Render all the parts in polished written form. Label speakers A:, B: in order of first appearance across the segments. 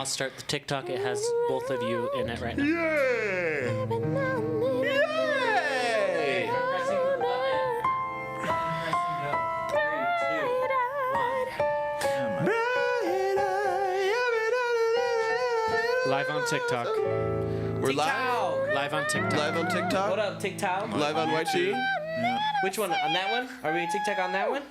A: I'll start the TikTok. It has both of you in it right now.
B: Yay! Yay!
A: Live on TikTok.
B: We're live.
A: Live on TikTok.
B: Live on TikTok.
C: What up, TikTok?
B: Live on YT.
D: Yeah.
C: Which one? On that one? Are we TikTok on that one?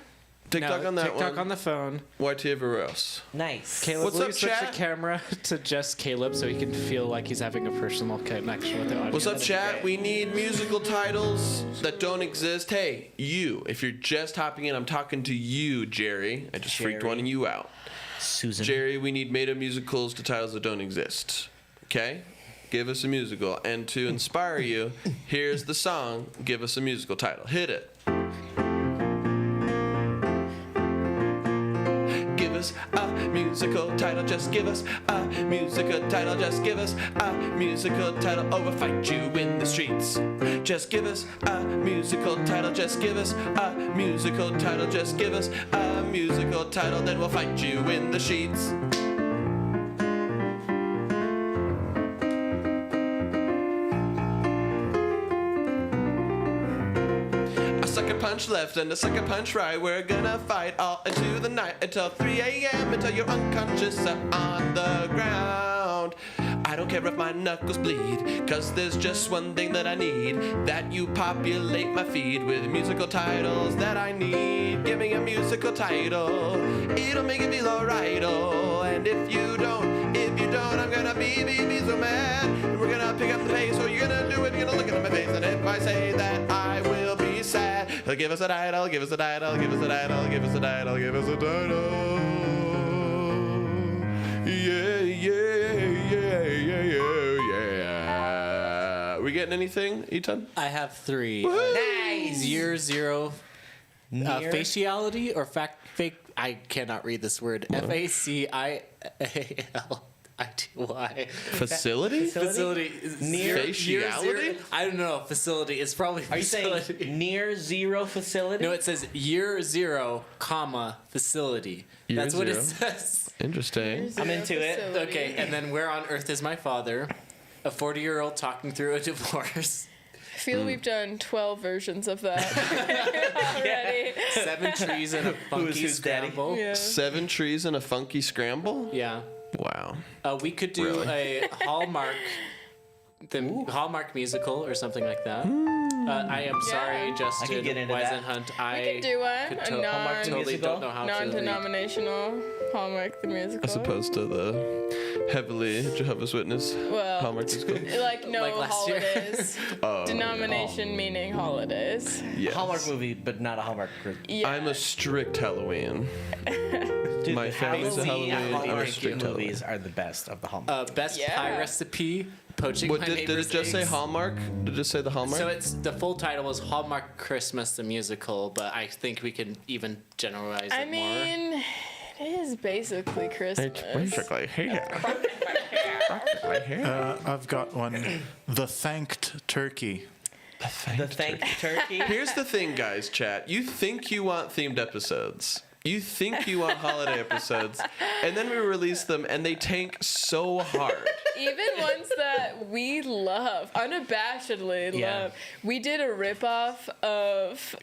B: TikTok
A: No,
B: on that
A: TikTok
B: one.
A: on the phone.
B: YT everywhere else.
C: Nice.
A: Caleb,
B: What's
A: will
B: up,
A: you switch
B: chat?
A: the camera to just Caleb so he can feel like he's having a personal connection with the audience?
B: What's up, chat? We need musical titles that don't exist. Hey, you, if you're just hopping in, I'm talking to you, Jerry. I just freaked one of you out.
C: Susan.
B: Jerry, we need made-up musicals to titles that don't exist. Okay? Give us a musical. And to inspire you, here's the song. Give us a musical title. Hit it. Give us a musical title, just give us a musical title, just give us a musical title, or we'll fight you in the streets. Just give us a musical title, just give us a musical title, just give us a musical title, then we'll fight you in the sheets. Sucker punch left and a sucker punch right. We're gonna fight all into the night until 3 a.m. until you're unconscious on the ground. I don't care if my knuckles bleed, cause there's just one thing that I need, that you populate my feed with musical titles that I need. Give me a musical title, it'll make it feel alright. Oh, and if you don't, I'm gonna be so mad. We're gonna pick up the pace, or you're gonna do it, you're gonna look at my face, and if I say that I will be sad, give us a title, give us a title, give us a title, give us a title, give us a title. Yeah, yeah, yeah, yeah, yeah. We getting anything, Ethan?
A: I have 3.
C: Nice.
A: Year 0. Faciality or fake? I cannot read this word. FACIALITY.
B: Facility?
A: Facility.
C: Near-
B: Faciality?
A: I don't know. Facility. It's probably
C: Are you
A: facility.
C: saying near zero facility?
A: No, it says year 0, comma, facility.
B: Year
A: That's what it
B: 0?
A: says.
B: Interesting.
C: I'm into it.
A: Okay, and then where on earth is my father? A 40-year-old talking through a divorce.
E: I feel we've done 12 versions of that already.
A: 7 trees and a funky
C: who's daddy?
A: scramble.
E: Yeah.
B: 7 trees and a funky scramble?
A: Yeah.
B: Wow.
A: We could do
B: Really?
A: a Hallmark, Hallmark musical or something like that. I am sorry, Justin
C: get into that.
A: Weisenhunt.
E: We can do one. A
A: totally
C: musical?
A: don't know how to read.
E: non-denominational Hallmark the musical.
B: As opposed to the heavily Jehovah's Witness Hallmark musical.
E: Like no
A: Like last year.
E: holidays.
B: Oh,
E: Denomination meaning holidays.
B: yes.
C: Hallmark movie, but not a Hallmark group.
E: Yeah.
B: I'm a strict Halloween.
C: Dude,
B: My
C: the
B: family's a
C: Halloween
B: Halloween. I'm a
C: Hallmark
B: strict
C: movies are the best of the Hallmark.
A: Best
E: Yeah.
A: pie recipe, poaching
B: What
A: my
B: did
A: neighbor's
B: it just say?
A: eggs.
B: Hallmark? Did it just say the Hallmark?
A: So it's the full title was Hallmark Christmas the musical, but I think we can even generalize
E: I
A: it more.
E: mean, it is basically Christmas.
B: basically here.
D: I've got one. The Thanked Turkey.
C: The Thank Turkey.
B: Here's the thing, guys, chat. You think you want themed episodes. You think you want holiday episodes. And then we release them, and they tank so hard.
E: Even ones that we love, unabashedly
C: Yeah.
E: love. We did a ripoff of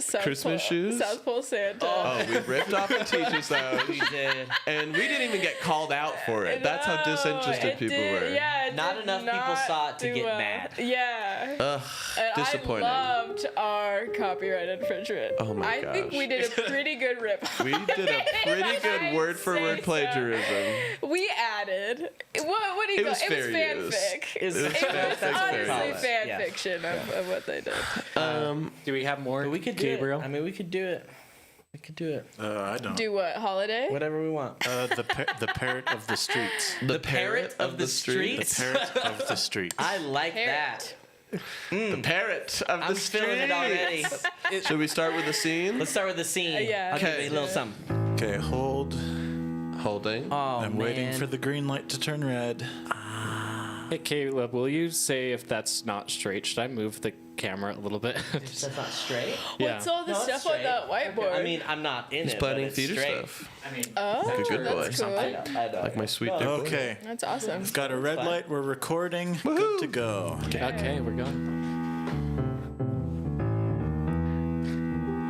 E: South
B: Christmas
E: Pole,
B: shoes?
E: South Pole Santa.
B: Oh, we ripped off the teachers, though.
C: We did.
B: And we didn't even get called out for it. That's how
E: No,
B: disinterested
E: it
B: people
E: did-
B: were.
E: Yeah, it
C: Not
E: did
C: enough people
E: not
C: saw it to
E: do
C: get
E: well.
C: mad.
E: Yeah.
B: Ugh,
E: And
B: disappointing.
E: I loved our copyright infringement.
B: Oh my
E: I think
B: gosh.
E: we did a pretty good ripoff.
B: We did a pretty good word for word
E: I'd say
B: plagiarism.
E: so. We added. What do you
B: It
E: go?
B: was
E: It was
B: fair use.
E: fanfic.
C: It was
E: It
C: fair-
E: was
C: that's what we call
E: honestly
C: it.
E: fan
C: Yeah.
E: fiction of what they did.
A: Do we have more?
C: But we could do
A: Gabriel?
C: it. I mean, we could do it. We could do it.
D: I don't.
E: Do what? Holiday?
C: Whatever we want.
D: The Parrot of the Streets.
B: The
C: parrot of the
D: The
C: streets?
D: Parrot of the Streets.
C: I like
E: Parrot.
C: that.
B: The parrot of
C: I'm
B: the
C: feeling it already.
B: streets. Should we start with the scene?
C: Let's start with the scene.
E: Yeah.
C: I'll give
B: Okay.
C: you a little something.
D: Okay, hold.
B: Holding.
C: Oh,
D: I'm waiting for the green light to turn red.
A: Hey, Caleb, will you say if that's not straight? Should I move the camera a little bit.
C: That's not straight.
A: Yeah.
E: What's all the
C: No, it's
E: stuff on
C: straight.
E: that whiteboard?
C: I mean, I'm not in
B: He's
C: it, but
B: planning
C: it's
B: theater
C: straight.
B: stuff.
C: I mean,
E: oh,
B: Good boy.
E: that's cool.
C: I know.
B: Like my sweet dear boy.
D: Okay.
E: That's awesome.
D: Got a red light. We're recording. Good to go.
A: Okay, we're going.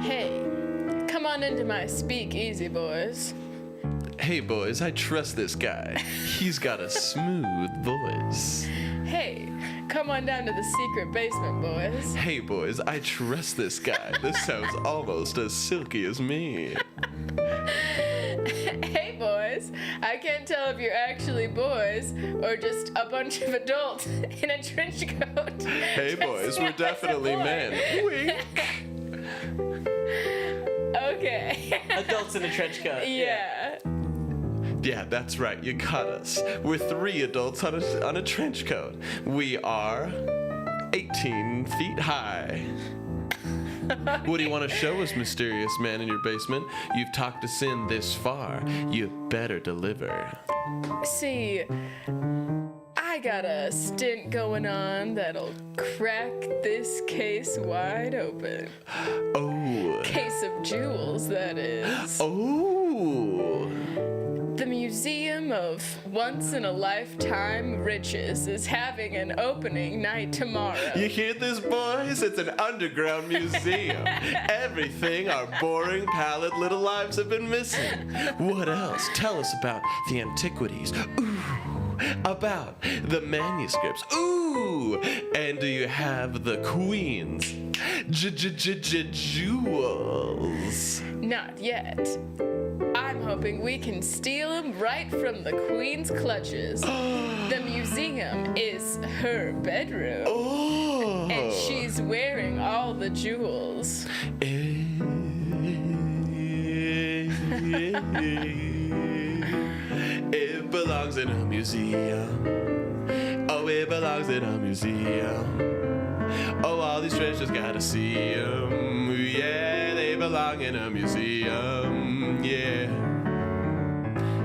E: Hey, come on into my speakeasy, boys.
B: Hey boys, I trust this guy. He's got a smooth voice.
E: Hey, come on down to the secret basement, boys.
B: Hey boys, I trust this guy. This sounds almost as silky as me.
E: Hey, boys, I can't tell if you're actually boys or just a bunch of adults in a trench coat.
B: Hey boys, we're definitely men. Wink.
E: Okay.
C: adults in a trench coat.
E: Yeah.
B: Yeah, that's right. You caught us. We're 3 adults on a trench coat. We are 18 feet high. What do you want to show us, mysterious man in your basement? You've talked us in this far. You better deliver.
E: See, I got a stint going on that'll crack this case wide open.
B: Oh.
E: Case of jewels, that is.
B: Oh.
E: The Museum of Once in a Lifetime Riches is having an opening night tomorrow.
B: You hear this, boys? It's an underground museum. Everything our boring, pallid little lives have been missing. What else? Tell us about the antiquities. Ooh. About the manuscripts. Ooh. And do you have the Queen's jewels?
E: Not yet. I'm hoping we can steal them right from the Queen's clutches. The museum is her bedroom.
B: Oh.
E: And she's wearing all the jewels.
B: It belongs in a museum. Oh, it belongs in a museum. Oh, all these treasures gotta see 'em. Yeah, they belong in a museum. Yeah.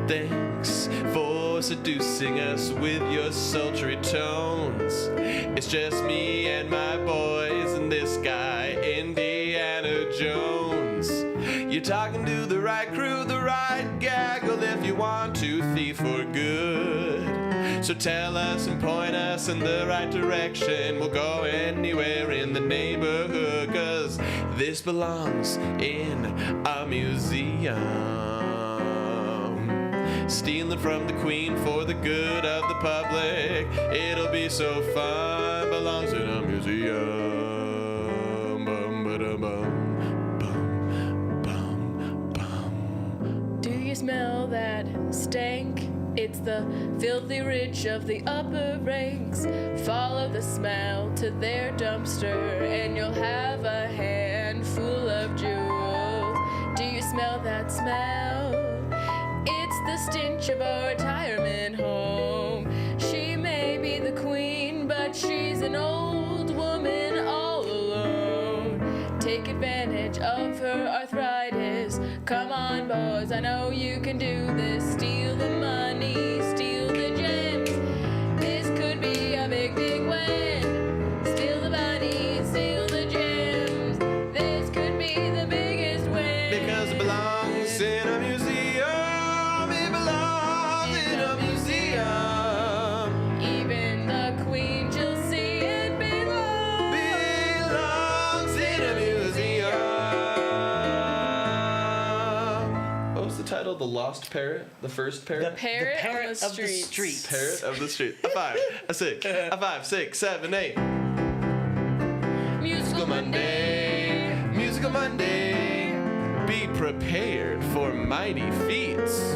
B: Thanks for seducing us with your sultry tones. It's just me and my boys and this guy, Indiana Jones. You're talking to the right crew, the right gaggle if you want to thief for good. So tell us and point us in the right direction. We'll go anywhere in the neighborhood, 'cause this belongs in a museum. Stealing from the Queen for the good of the public. It'll be so fun. Belongs in a museum. Bum, ba-dum, bum.
E: Do you smell that stank? It's the filthy rich of the upper ranks. Follow the smell to their dumpster and you'll have a handful of jewels. Do you smell that smell? It's the stench of a retirement home. She may be the queen, but she's an old woman all alone. Take advantage of her arthritis. Come on, boys, I know you can do this. Steal the money, steal the gems. This could be a big, big win. Steal the money, steal the gems. This could be the biggest win.
B: Because it belongs in a museum. It belongs in a museum.
E: Even the queen, she'll see it
B: Belongs in a museum. What was the title? The Lost Parrot? The first parrot?
E: Parrot,
C: the
E: on
C: parrot
E: the
C: of the
E: streets.
C: streets.
B: Parrot of the street. A 5, a 6, a 5, 6, 7, 8.
E: Musical Monday.
B: Musical Monday. Be prepared for mighty feats.
E: I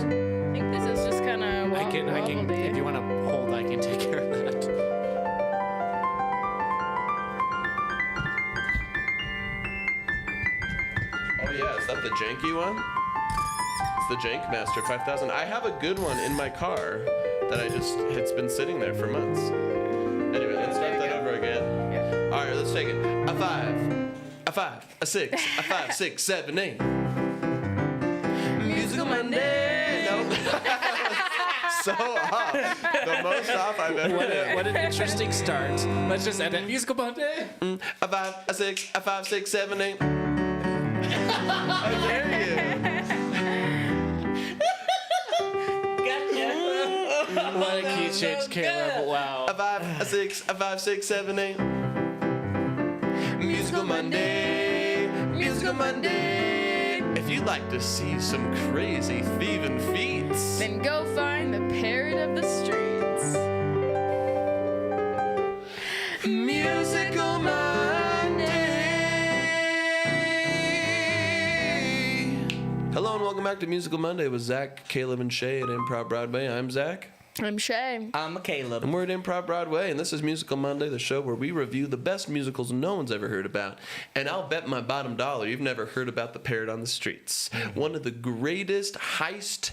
E: think this is just kind of
A: I can, if you want to hold, I can take care of that.
B: Oh yeah, is that the janky one? It's the Jank Master 5000. I have a good one in my car that it's been sitting there for months. Anyway, let's start that over again.
E: Yeah.
B: All right, let's take it. A 5, a 5, a 6, a 5, 6, 7, 8. Musical Monday. No. so off. The most off I've ever been.
A: What an interesting start. Let's just end it. Musical Monday.
B: A 5, a 6, a 5, 6, 7, 8. How dare you?
C: Gotcha.
A: What a key change, Caleb. Wow.
B: A 5, a 6, a 5, 6, 7, 8. Musical Monday, Musical Monday. If you'd like to see some crazy thieving feats,
E: Then go find the parrot of the streets.
B: Musical Monday. Hello and welcome back to Musical Monday with Zach, Caleb, and Shae at Improv Broadway. I'm Zach.
E: I'm Shae.
C: I'm Caleb.
B: And we're at Improv Broadway, and this is Musical Monday, the show where we review the best musicals no one's ever heard about. And I'll bet my bottom dollar you've never heard about The Parrot on the Streets. One of the greatest heist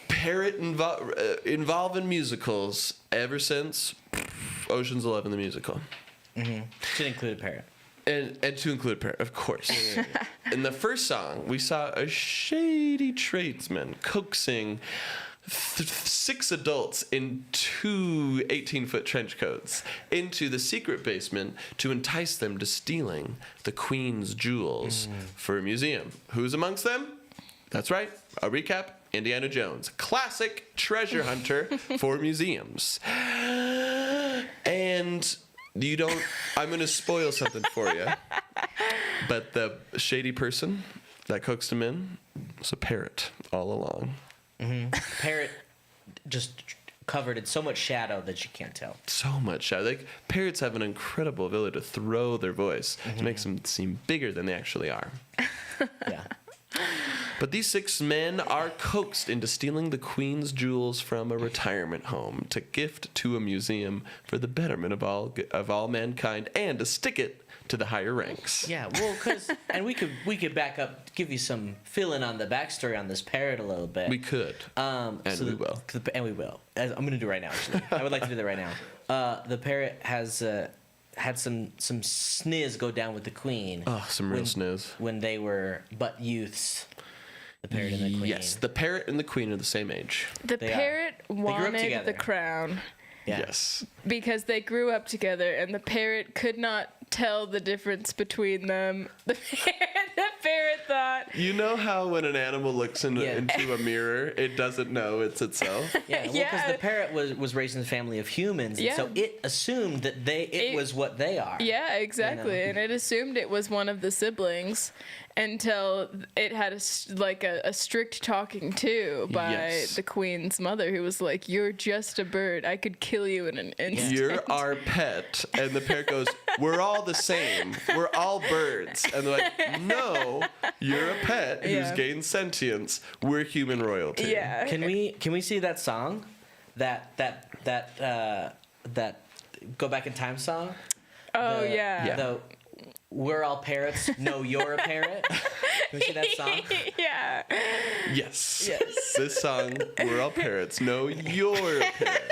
B: parrot involving musicals ever since Ocean's 11 the musical.
C: Should include a parrot.
B: And to include parrot, of course. In the first song, we saw a shady tradesman coaxing 6 adults in 2 18-foot trench coats into the secret basement to entice them to stealing the Queen's jewels for a museum. Who's amongst them? That's right. A recap, Indiana Jones. Classic treasure hunter for museums. And I'm going to spoil something for you. But the shady person that coaxed him in was a parrot all along.
C: Parrot just covered in so much shadow that you can't tell.
B: So much shadow. Like, parrots have an incredible ability to throw their voice to make them seem bigger than they actually are.
C: Yeah.
B: But these 6 men are coaxed into stealing the Queen's jewels from a retirement home to gift to a museum for the betterment of all mankind and to stick it to the higher ranks.
C: Yeah, well, and we could back up, give you some fill-in on the backstory on this parrot a little bit.
B: We could. And we will.
C: And we will. I'm going to do it right now, actually. I would like to do that right now. The parrot has had some sniz go down with the Queen.
B: Oh, some real sniz.
C: When they were but youths. The parrot and the Queen.
B: Yes, the parrot and the Queen are the same age.
E: The parrot wanted
C: together.
E: the crown
C: Yeah.
B: Yes.
E: because they grew up together, and the parrot could not tell the difference between them. The parrot thought.
B: You know how when an animal looks into a mirror, it doesn't know it's itself?
C: Yeah, well, because the parrot was raised in a family of humans, and so it assumed that it was what they are.
E: Yeah, exactly.
C: You know?
E: And it assumed it was one of the siblings until it had a strict talking to by the Queen's mother, who was like, "You're just a bird. I could kill you in an instant."
B: You're our pet. And the parrot goes, "We're all the same. We're all birds." And they're like, "No, you're a pet who's gained sentience. We're human royalty."
E: Yeah.
C: Can we see that song? That Go Back in Time song?
E: Oh, yeah.
C: The We're All Parrots. No, You're a Parrot. Can we see that song?
E: Yeah.
B: Yes. This song, We're All Parrots. No, you're a parrot.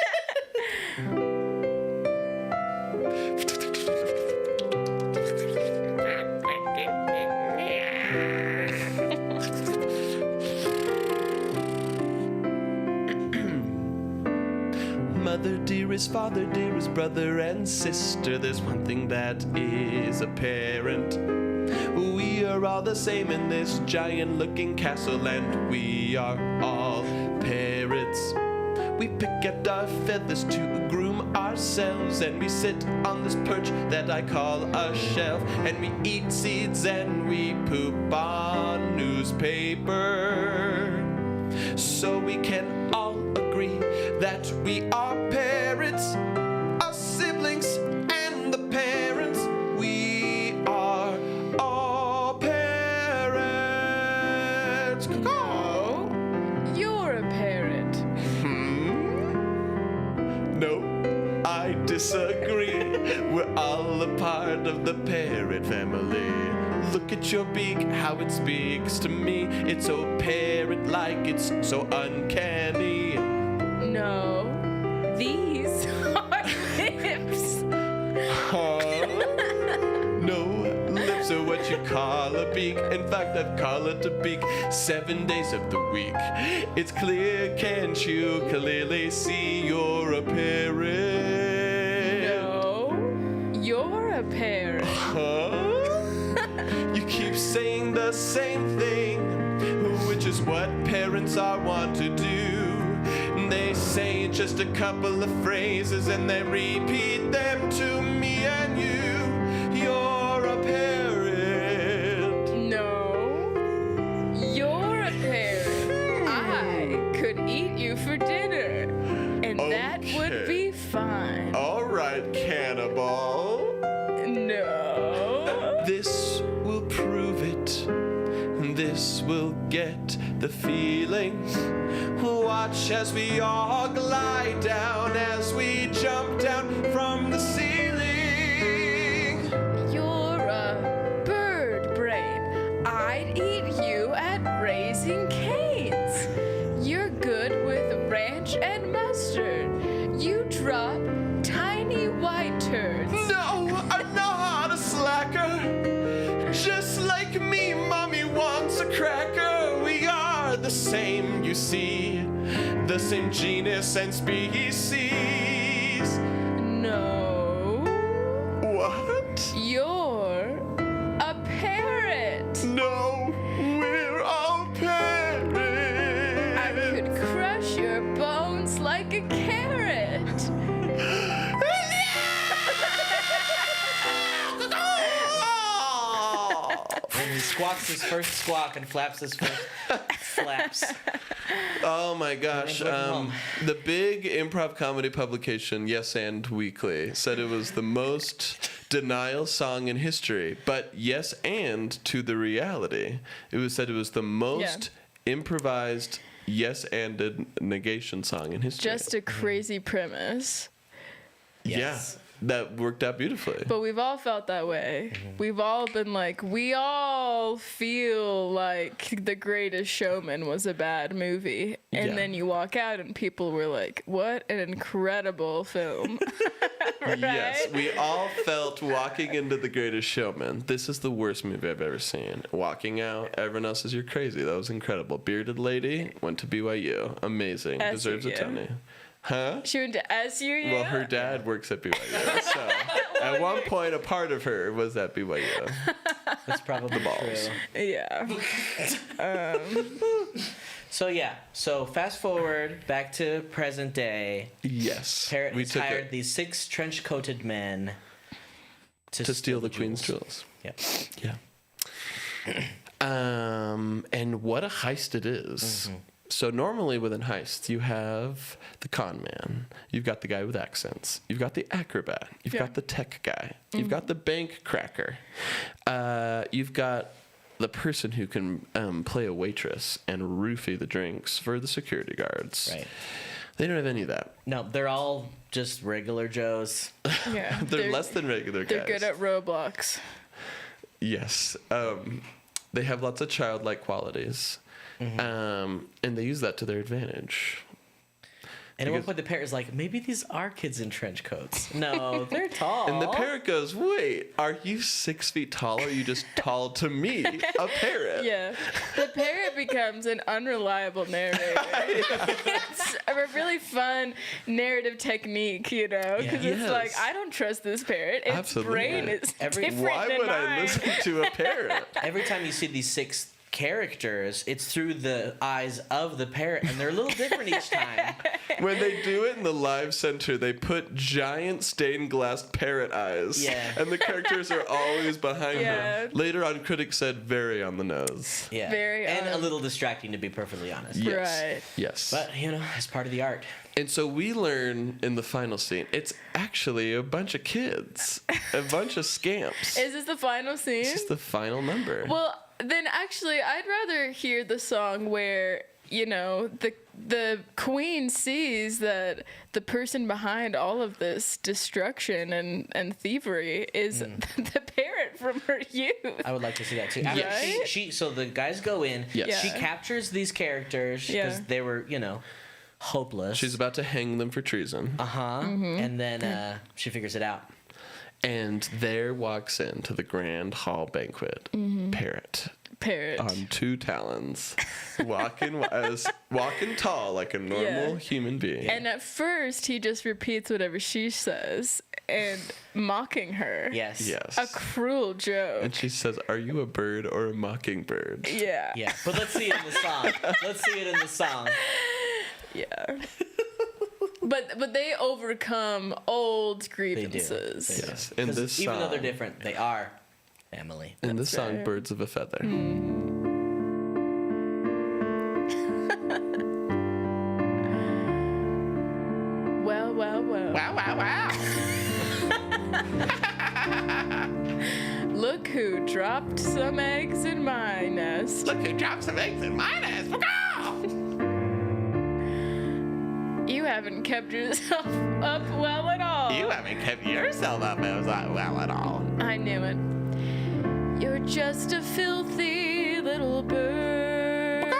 B: Mother dearest, father dearest, brother and sister, there's one thing that is apparent. We are all the same in this giant looking castle, and we are all parrots. We pick out our feathers to groom ourselves, and we sit on this perch that I call a shelf, and we eat seeds and we poop on newspaper. So we can all agree that we are parrots, our siblings and the parents. We are all parrots.
E: Oh, you're a parrot.
B: No, I disagree. We're all a part of the parrot family. Look at your beak, how it speaks to me. It's so parrot-like, it's so uncanny.
E: No, these are lips.
B: Huh? No, lips are what what you call a beak. In fact, I'd call it a beak 7 days of the week. It's clear, can't you clearly see you're a parrot?
E: No, you're a parrot.
B: Huh? You keep saying the same thing, which is what parents are wont to do. They say just a couple of phrases and then repeat them to me and you. You're a parrot.
E: No, you're a parrot. I could eat you for dinner, and that would be fine.
B: All right, cannibal.
E: No.
B: This will prove it. This will get the feeling. Watch as we all glide down, as we jump down from the ceiling.
E: You're a bird brain. I'd eat you at Raising Cane's. You're good with ranch and mustard. You drop tiny white turds.
B: No, I'm not a slacker. Just like me, mommy wants a cracker. We are the same, you see. The same genus and species.
E: No.
B: What?
E: You're a parrot.
B: No, we're all parrots.
E: I could crush your bones like a carrot.
C: And he squawks his first squawk and flaps his first flaps.
B: Oh my gosh. The big improv comedy publication, Yes and Weekly, said it was the most denial song in history. But yes and to the reality. It was said it was the most improvised yes and negation song in history.
E: Just a crazy premise.
C: Yes.
B: Yeah. That worked out beautifully.
E: But we've all felt that way. We've all been like, we all feel like The Greatest Showman was a bad movie. And
B: Yeah.
E: then you walk out and people were like, what an incredible film. Right?
B: Yes, we all felt walking into The Greatest Showman. This is the worst movie I've ever seen. Walking out, everyone else says you're crazy. That was incredible. Bearded lady went to BYU. Amazing. Deserves a
E: SUU.
B: Tony. Huh?
E: She went to SUU?
B: Well, her dad works at BYU. So at one point, a part of her was at BYU.
C: That's probably
B: The balls.
C: true.
E: Yeah.
C: So fast forward back to present day.
B: Yes.
C: Parrot
B: we
C: has
B: took
C: hired
B: it
C: these 6 trench-coated men
B: to steal the Queen's jewels.
C: Yep.
B: Yeah. And what a heist it is. So normally within heists, you have the con man, you've got the guy with accents, you've got the acrobat, you've got the tech guy, you've got the bank cracker, you've got the person who can play a waitress and roofie the drinks for the security guards.
C: Right.
B: They don't have any of that.
C: No, they're all just regular Joes.
E: Yeah.
B: They're less than regular guys.
E: They're good at Roblox.
B: Yes. They have lots of childlike qualities. And they use that to their advantage.
C: And at one point, the parrot is like, maybe these are kids in trench coats. No, they're tall.
B: And the parrot goes, wait, are you 6 feet tall or are you just tall to me, a parrot?
E: Yeah. The parrot becomes an unreliable narrator. It's a really fun narrative technique, you know? Because
B: Yes.
E: it's like, I don't trust this parrot. Its
B: Absolutely.
E: brain is different
B: Why
E: than
B: would
E: mine.
B: I listen to a parrot?
C: Every time you see these 6 characters, it's through the eyes of the parrot, and they're a little different each time.
B: When they do it in the live center, they put giant stained glass parrot eyes.
C: Yeah.
B: And the characters are always behind
E: Yeah.
B: them. Later on, critics said very on the nose.
C: Yeah.
E: Very
C: and a little distracting, to be perfectly honest.
B: Yes.
E: Right.
B: Yes.
C: But, you know, it's part of the art.
B: And so we learn in the final scene, it's actually a bunch of kids, a bunch of scamps.
E: Is this the final scene?
B: It's just the final number.
E: Well, then actually, I'd rather hear the song where, you know, the queen sees that the person behind all of this destruction and thievery is the parrot from her youth.
C: I would like to see that too.
E: Yes.
C: So the guys go in.
B: Yes.
C: She
E: Yeah.
C: captures these characters because
E: Yeah.
C: they were, you know, hopeless.
B: She's about to hang them for treason.
C: And then she figures it out.
B: And there walks into the grand hall banquet, Parrot.
E: Parrot.
B: On 2 talons, walking tall like a normal human being.
E: And at first, he just repeats whatever she says and mocking her.
C: Yes.
B: Yes.
E: A cruel joke.
B: And she says, "Are you a bird or a mockingbird?"
E: Yeah.
C: Yeah. But let's see it in the song.
E: Yeah. But they overcome old grievances.
C: They do.
B: Yes. In
C: 'Cause
B: this
C: even
B: song,
C: though they're different, they are family.
B: in this song,
E: right.
B: "Birds of a Feather."
E: Well.
B: Wow, wow, wow.
E: Look who dropped some eggs in my nest.
B: Look who dropped some eggs in my nest.
E: You haven't kept yourself up well at all.
B: You haven't kept yourself up well at all.
E: I knew it. You're just a filthy little bird.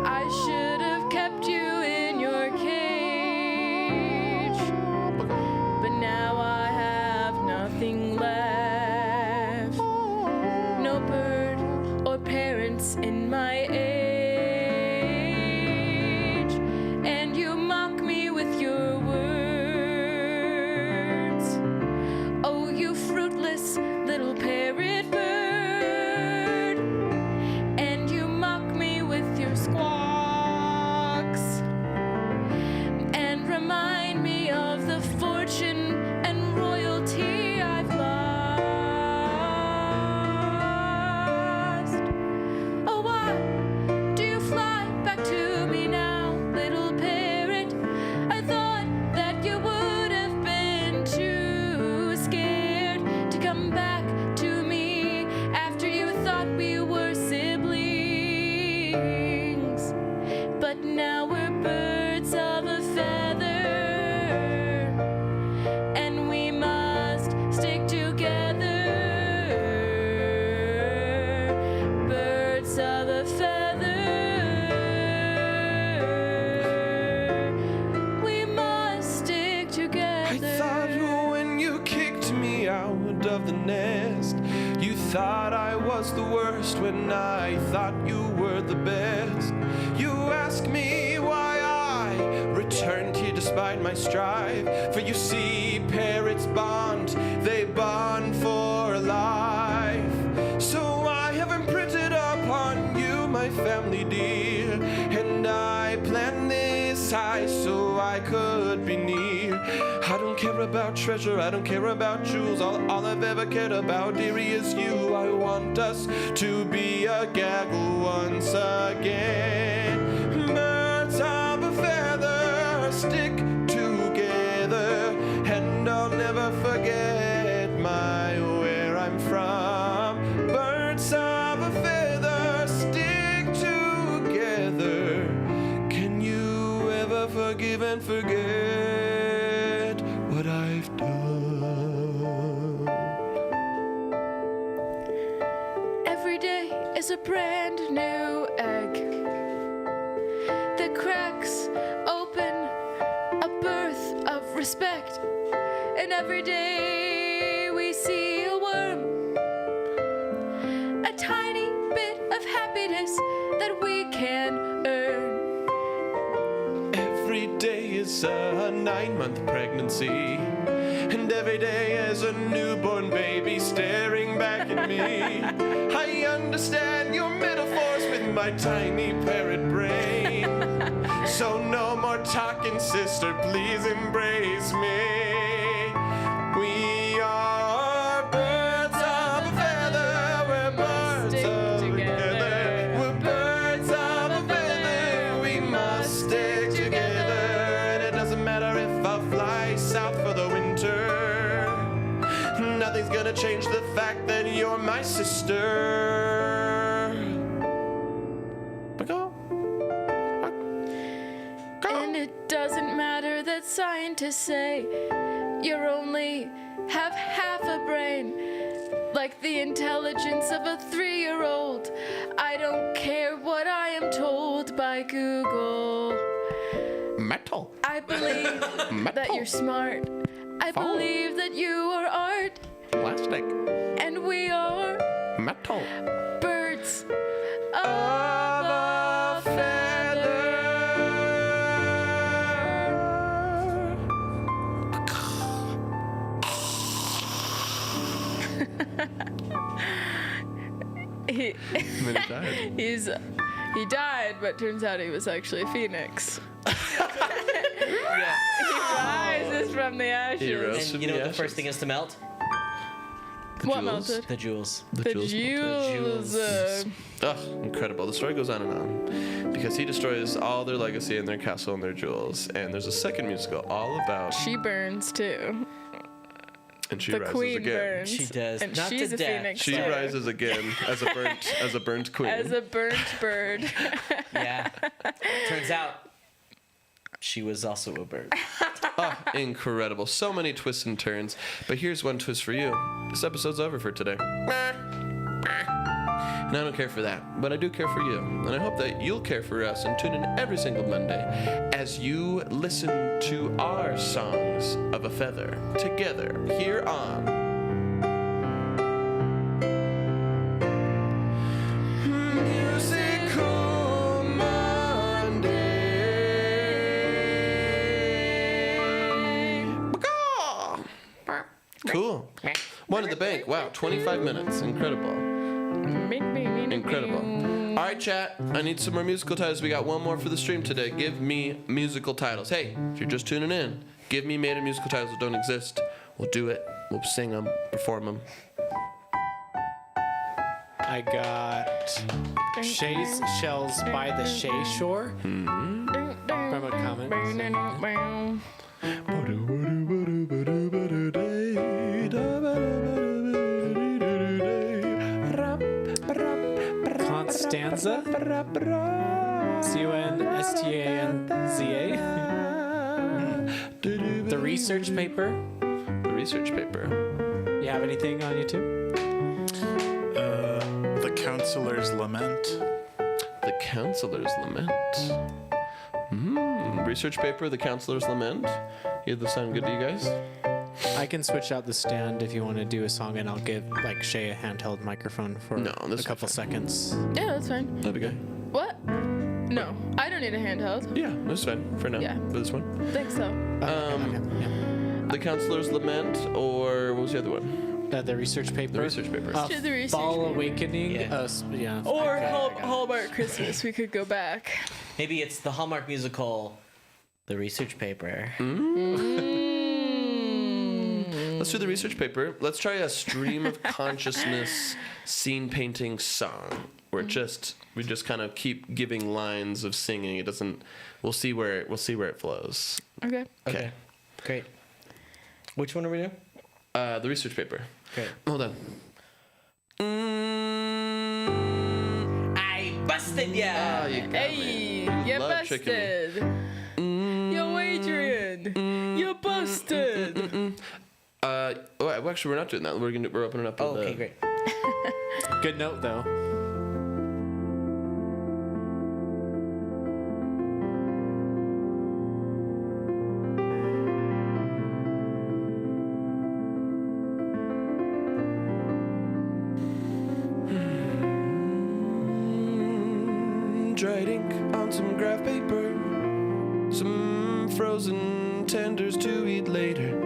E: I should have kept you in your cage. But now I have nothing left. No bird or parents in my age. And you mock me with your words. Oh, you fruitless little parrot bird. And you mock me with your squawks. And remind me of the fortune and royalty I've lost. Oh, why do you fly back to me now, little parrot? I thought that you would have been too scared to come back to me after you thought we were siblings. But now we're birds of a feather, and we must stick together. Birds of a feather, we must stick
B: I
E: together.
B: thought when you kicked me out of the nest, you thought I was the worst when I thought you were the best. You asked me why I returned here despite my strive. For you see, parrots bond, they bond for life. So I have imprinted upon you, my family dear, and I planned this high so I could be near. I don't care about treasure, I don't care about jewels. All I've ever cared about, dearie, is you. I want us to be a gaggle once again. Birds of a feather stick together, and I'll never forget where I'm from. Birds of a feather stick together. Can you ever forgive and forget what I've done?
E: Every day is a brand new egg that cracks open a birth of respect. And every day we see a worm, a tiny bit of happiness that we can earn.
B: Every day is a 9-month pregnancy, and every day is a newborn baby staring back at me. I understand your metaphors with my tiny parrot brain. So no more talking, sister, please embrace me. We are birds of a feather, we're birds
E: Stick
B: of a
E: together.
B: feather. We're birds of a feather, we must stick together. And it doesn't matter if I fly south for the winter, nothing's gonna change the fact that you're my sister. But go.
E: And it doesn't matter that scientists say you only have half a brain, like the intelligence of a 3-year-old. I don't care what I am told by Google.
B: Metal.
E: I believe that you're smart. I believe that you are art,
B: Plastic.
E: and we are
B: Metal.
E: birds of
B: A
E: a feather. He,
B: And then he died.
E: he died, but turns out he was actually a phoenix.
C: Yeah.
E: He rises from the
B: He
E: ashes.
B: rose.
C: And you know what the first thing is to melt?
E: What
B: jewels.
E: melted?
C: The jewels.
E: The
B: jewels.
E: jewels.
B: Incredible. The story goes on and on because he destroys all their legacy and their castle and their jewels. And there's a second musical all about.
E: She burns too.
B: And she
E: The
B: rises
E: queen
B: again.
E: burns.
C: She does.
E: And
C: Not
E: she's
C: to
E: a
C: death.
E: phoenix.
B: She
E: too.
B: rises again as a burnt queen.
E: As a burnt bird.
C: Yeah. Turns out she was also a bird.
B: Incredible. So many twists and turns. But here's one twist for you. This episode's over for today. And I don't care for that, but I do care for you. And I hope that you'll care for us and tune in every single Monday as you listen to our songs of a feather together here on Musical Monday. Cool. One at the bank. Wow, 25 minutes. Incredible. Incredible. All right, chat. I need some more musical titles. We got one more for the stream today. Give me musical titles. Hey, if you're just tuning in, give me made-up musical titles that don't exist. We'll do it. We'll sing them, perform them.
A: I got Shae's Shells by the Shae Shore from a comment. Constanza. Constanza. The research paper.
B: The research paper.
A: You have anything on YouTube?
D: The Counselor's Lament.
B: The Counselor's Lament. Research paper, The Counselor's Lament. Does that sound good to you guys?
A: I can switch out the stand if you want to do a song, and I'll give like Shae a handheld microphone for
B: No,
A: a
B: this
A: couple seconds.
E: Yeah, that's fine.
B: That'd be good.
E: What? No, I don't need a handheld.
B: Yeah, that's fine for now.
E: Yeah.
B: For this one.
E: I think so.
A: Okay, yeah.
B: The Counselor's Lament, or what was the other one?
A: The research paper.
B: The research paper.
E: Let's do the research
A: Fall
E: paper.
A: Awakening.
C: Yeah.
A: Yeah.
E: Or
A: Okay, I got it.
E: Hallmark Christmas. We could go back.
C: Maybe it's the Hallmark musical, The Research Paper.
B: Let's do the research paper. Let's try a stream of consciousness scene painting song. Where we just kind of keep giving lines of singing. It doesn't. We'll see where it flows.
E: Okay.
B: Okay.
C: Great. Which one are we doing?
B: The research paper.
C: Great.
B: Hold on.
C: I busted ya!
B: Ah, you got me.
E: Hey, you
B: love tricking me.
E: busted. Yo, Adrian, you busted.
B: Well, actually, we're not doing that. We're opening up.
C: Oh,
B: with,
C: okay, great.
A: Good note though.
B: Dried ink on some graph paper, some frozen tenders to eat later,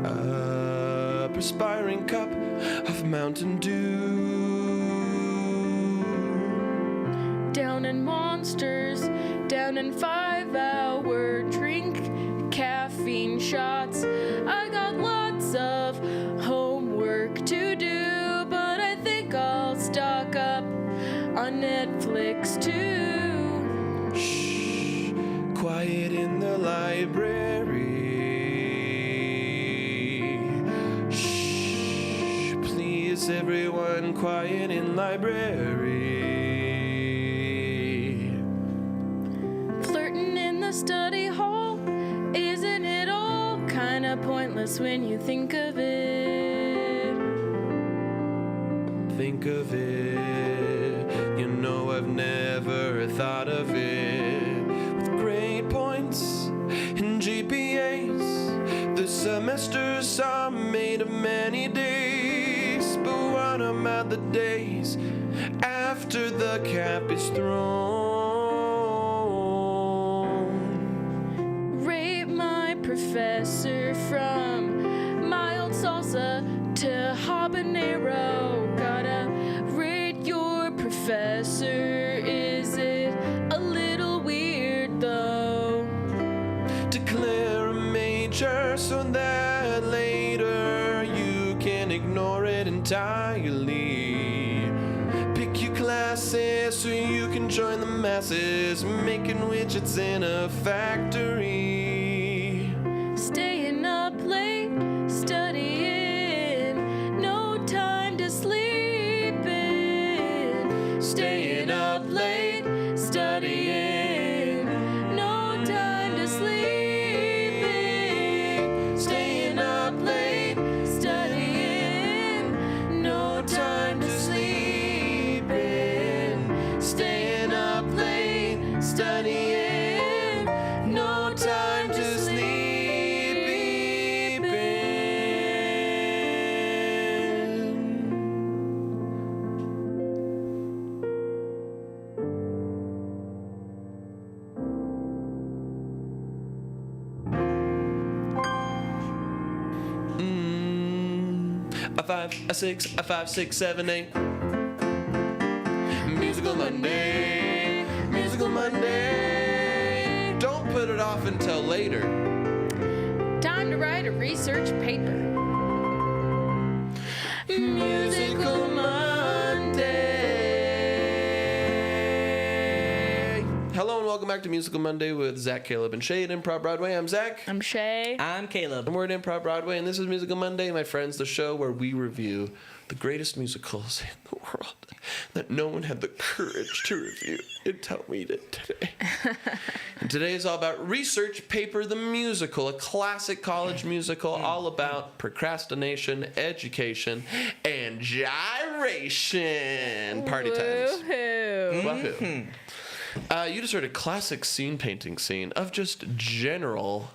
B: a perspiring cup of Mountain Dew.
E: Down in Monsters, down in 5-hour drink, caffeine shots. I got lots of homework to do, but I think I'll stock up on Netflix too.
B: Shh, quiet in the library. Shh, please everyone, quiet in library.
E: Flirting in the study hall, isn't it all kinda pointless when you think of it?
B: Think of it, you know I've never thought of it. With grade points and GPAs, the semester lives are made of many days, but what about the days after the cap is thrown?
E: Rate my professor from mild salsa to habanero. Gotta rate your professor. Is it a little weird though?
B: Declare a major so that later you can ignore it entirely. Pick your classes so you can join the masses, making widgets in a factory.
E: Staying up late, studying, no time to sleep in. Staying up late, studying, no time to sleep in. Staying up late, studying, no time to sleep in. Staying up late, studying, no time to sleep in.
B: A 5, a 6, a 5, 6, 7, 8. Musical Monday, Musical Monday. Don't put it off until later.
E: Time to write a research paper. Musical Monday.
B: Hello and welcome back to Musical Monday with Zach, Caleb, and Shae at Improv Broadway. I'm Zach.
E: I'm Shae.
C: I'm Caleb.
B: And we're at Improv Broadway, and this is Musical Monday, my friends, the show where we review the greatest musicals in the world that no one had the courage to review until we did today. And today is all about Research Paper the Musical, a classic college musical all about procrastination, education, and gyration. Party times.
E: Woohoo.
B: Wahoo. You just heard a classic scene painting scene of just general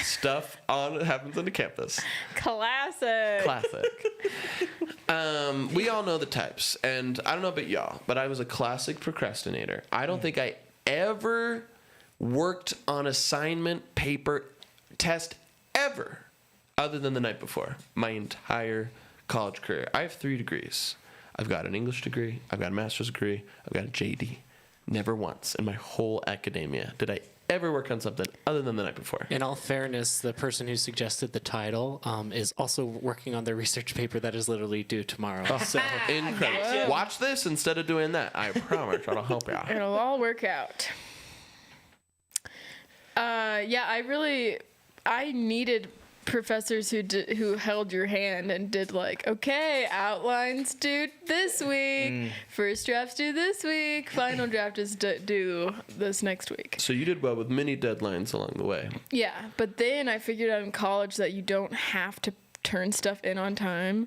B: stuff on happens on the campus.
E: Classic.
B: Classic. We all know the types, and I don't know about y'all, but I was a classic procrastinator. I don't think I ever worked on assignment, paper, test ever, other than the night before. My entire college career. I have 3 degrees. I've got an English degree, I've got a master's degree, I've got a JD. Never once in my whole academia did I ever work on something other than the night before.
A: In all fairness, the person who suggested the title is also working on their research paper that is literally due tomorrow. So
B: Incredible. Watch this instead of doing that. I promise I'll help you.
E: It'll all work out. Yeah, I needed professors who held your hand and did like, okay, outlines due this week, first drafts due this week, final draft is due this next week.
B: So you did well with many deadlines along the way.
E: Yeah, but then I figured out in college that you don't have to turn stuff in on time.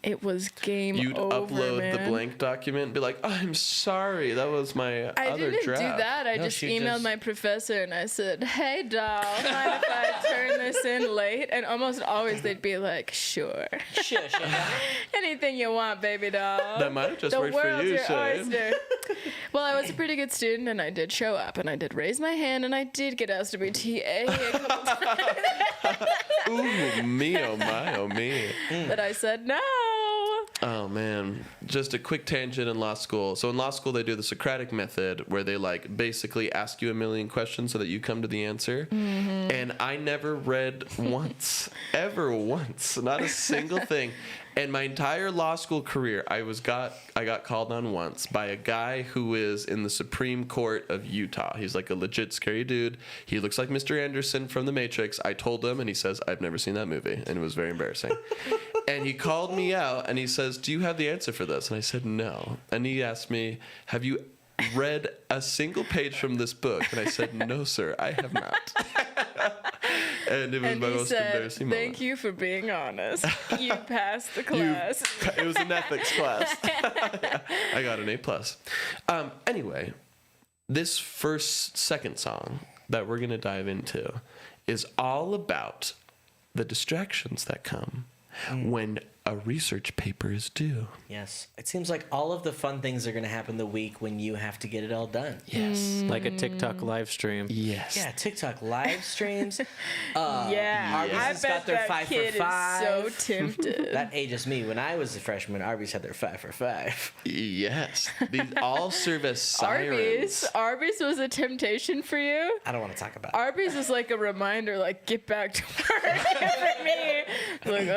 E: It was game
B: You'd
E: over,
B: upload
E: man.
B: the blank document and be like, oh, I'm sorry, that was my
E: I
B: other
E: didn't
B: draft.
E: do that. I
C: No,
E: just
C: she
E: emailed
C: just-
E: my professor and I said, hey, doll, mind if I turn this in late? And almost always they'd be like, sure.
C: Sure.
E: Anything you want, baby doll.
B: That might have just
E: The
B: worked for
E: world's
B: you,
E: your
B: Shae.
E: oyster. Well, I was a pretty good student and I did show up and I did raise my hand and I did get asked to be TA a couple times.
B: Ooh, me, oh my, oh me.
E: But I said no.
B: Oh man, just a quick tangent in law school. So in law school, they do the Socratic method where they like basically ask you a million questions so that you come to the answer.
E: Mm-hmm.
B: And I never read once, ever once, not a single thing. And my entire law school career, I got called on once by a guy who is in the Supreme Court of Utah. He's like a legit scary dude. He looks like Mr. Anderson from The Matrix. I told him, and he says, I've never seen that movie. And it was very embarrassing. And he called me out, and he says, do you have the answer for this? And I said, no. And he asked me, have you read a single page from this book? And I said, no, sir, I have not. And it was
E: And
B: my
E: he
B: most
E: said,
B: embarrassing
E: thank
B: moment.
E: you for being honest. You passed the class.
B: It was an ethics class. I got an A+. Anyway, this second song that we're going to dive into is all about the distractions that come when a research paper is due.
C: Yes. It seems like all of the fun things are going to happen the week when you have to get it all done.
B: Yes.
A: Like a TikTok live stream.
B: Yes.
C: Yeah, TikTok live streams.
E: Yeah,
C: Arby's
E: I
C: has
E: bet
C: got their
E: that
C: 5
E: kid
C: for 5.
E: is so tempted.
C: That ages me. When I was a freshman, Arby's had their 5 for 5.
B: Yes. These all serve as sirens.
E: Arby's was a temptation for you.
C: I don't want to talk about it.
E: Arby's is like a reminder, like get back to work for me. Like,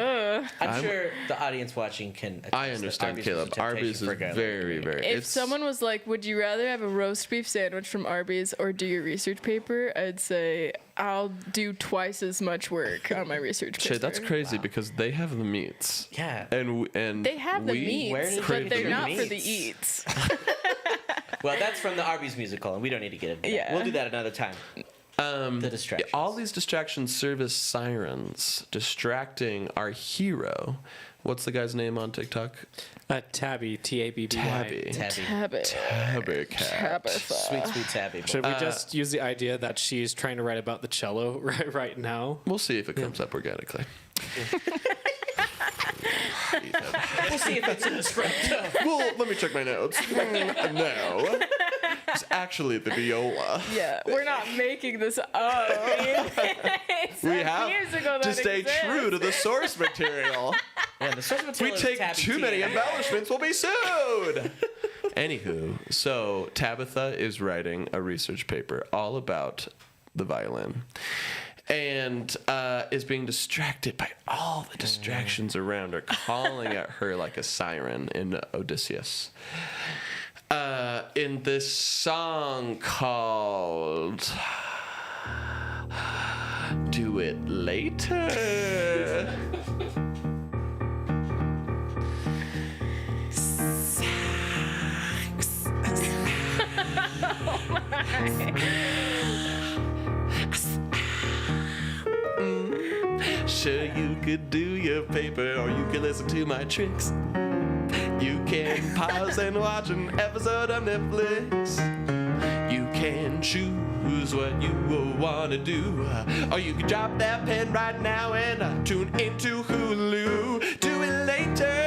C: I'm sure the audience watching can attest
B: I
C: that
B: understand,
C: Arby's was a
B: Caleb.
C: temptation
B: Arby's is
C: for a guy like
B: very,
C: me.
B: very.
E: if someone was like, would you rather have a roast beef sandwich from Arby's or do your research paper? I'd say I'll do twice as much work on my research paper.
B: Shay, that's crazy because they have the meats.
C: Yeah.
B: And
E: They have the
B: we
C: Where
E: meats,
C: did
E: but
C: they
E: they're
C: get
E: not
C: the
E: for the
C: meats?
E: eats.
C: Well, that's from the Arby's musical, and we don't need to get into that.
E: Yeah.
C: We'll do that another time. The distractions.
B: all these distractions serve as sirens, distracting our hero. What's the guy's name on TikTok?
A: Tabby, Tabby.
B: Tabby.
C: Tabby.
B: Tabby Cat.
E: Tabitha.
C: Sweet, sweet Tabby.
A: Should we just use the idea that she's trying to write about the cello right now?
B: We'll see if it comes up organically.
C: We'll see if it's in the script.
B: Well, let me check my notes. No. It's actually the viola.
E: Yeah, we're not making this up. It's
B: We
E: a
B: have
E: musical that
B: to stay
E: exists.
B: true to the source material.
C: Yeah, the source
B: If
C: material
B: we
C: is
B: take
C: Tabby
B: too
C: T.
B: many embellishments, we'll be sued. Anywho, so Tabitha is writing a research paper all about the violin. And is being distracted by all the distractions around her, calling at her like a siren in Odysseus. In this song called Do It Later. Sure, you could do your paper or you could listen to my tricks. You can pause and watch an episode of Netflix. You can choose what you will want to do. Or you can drop that pen right now and tune into Hulu. Do it later.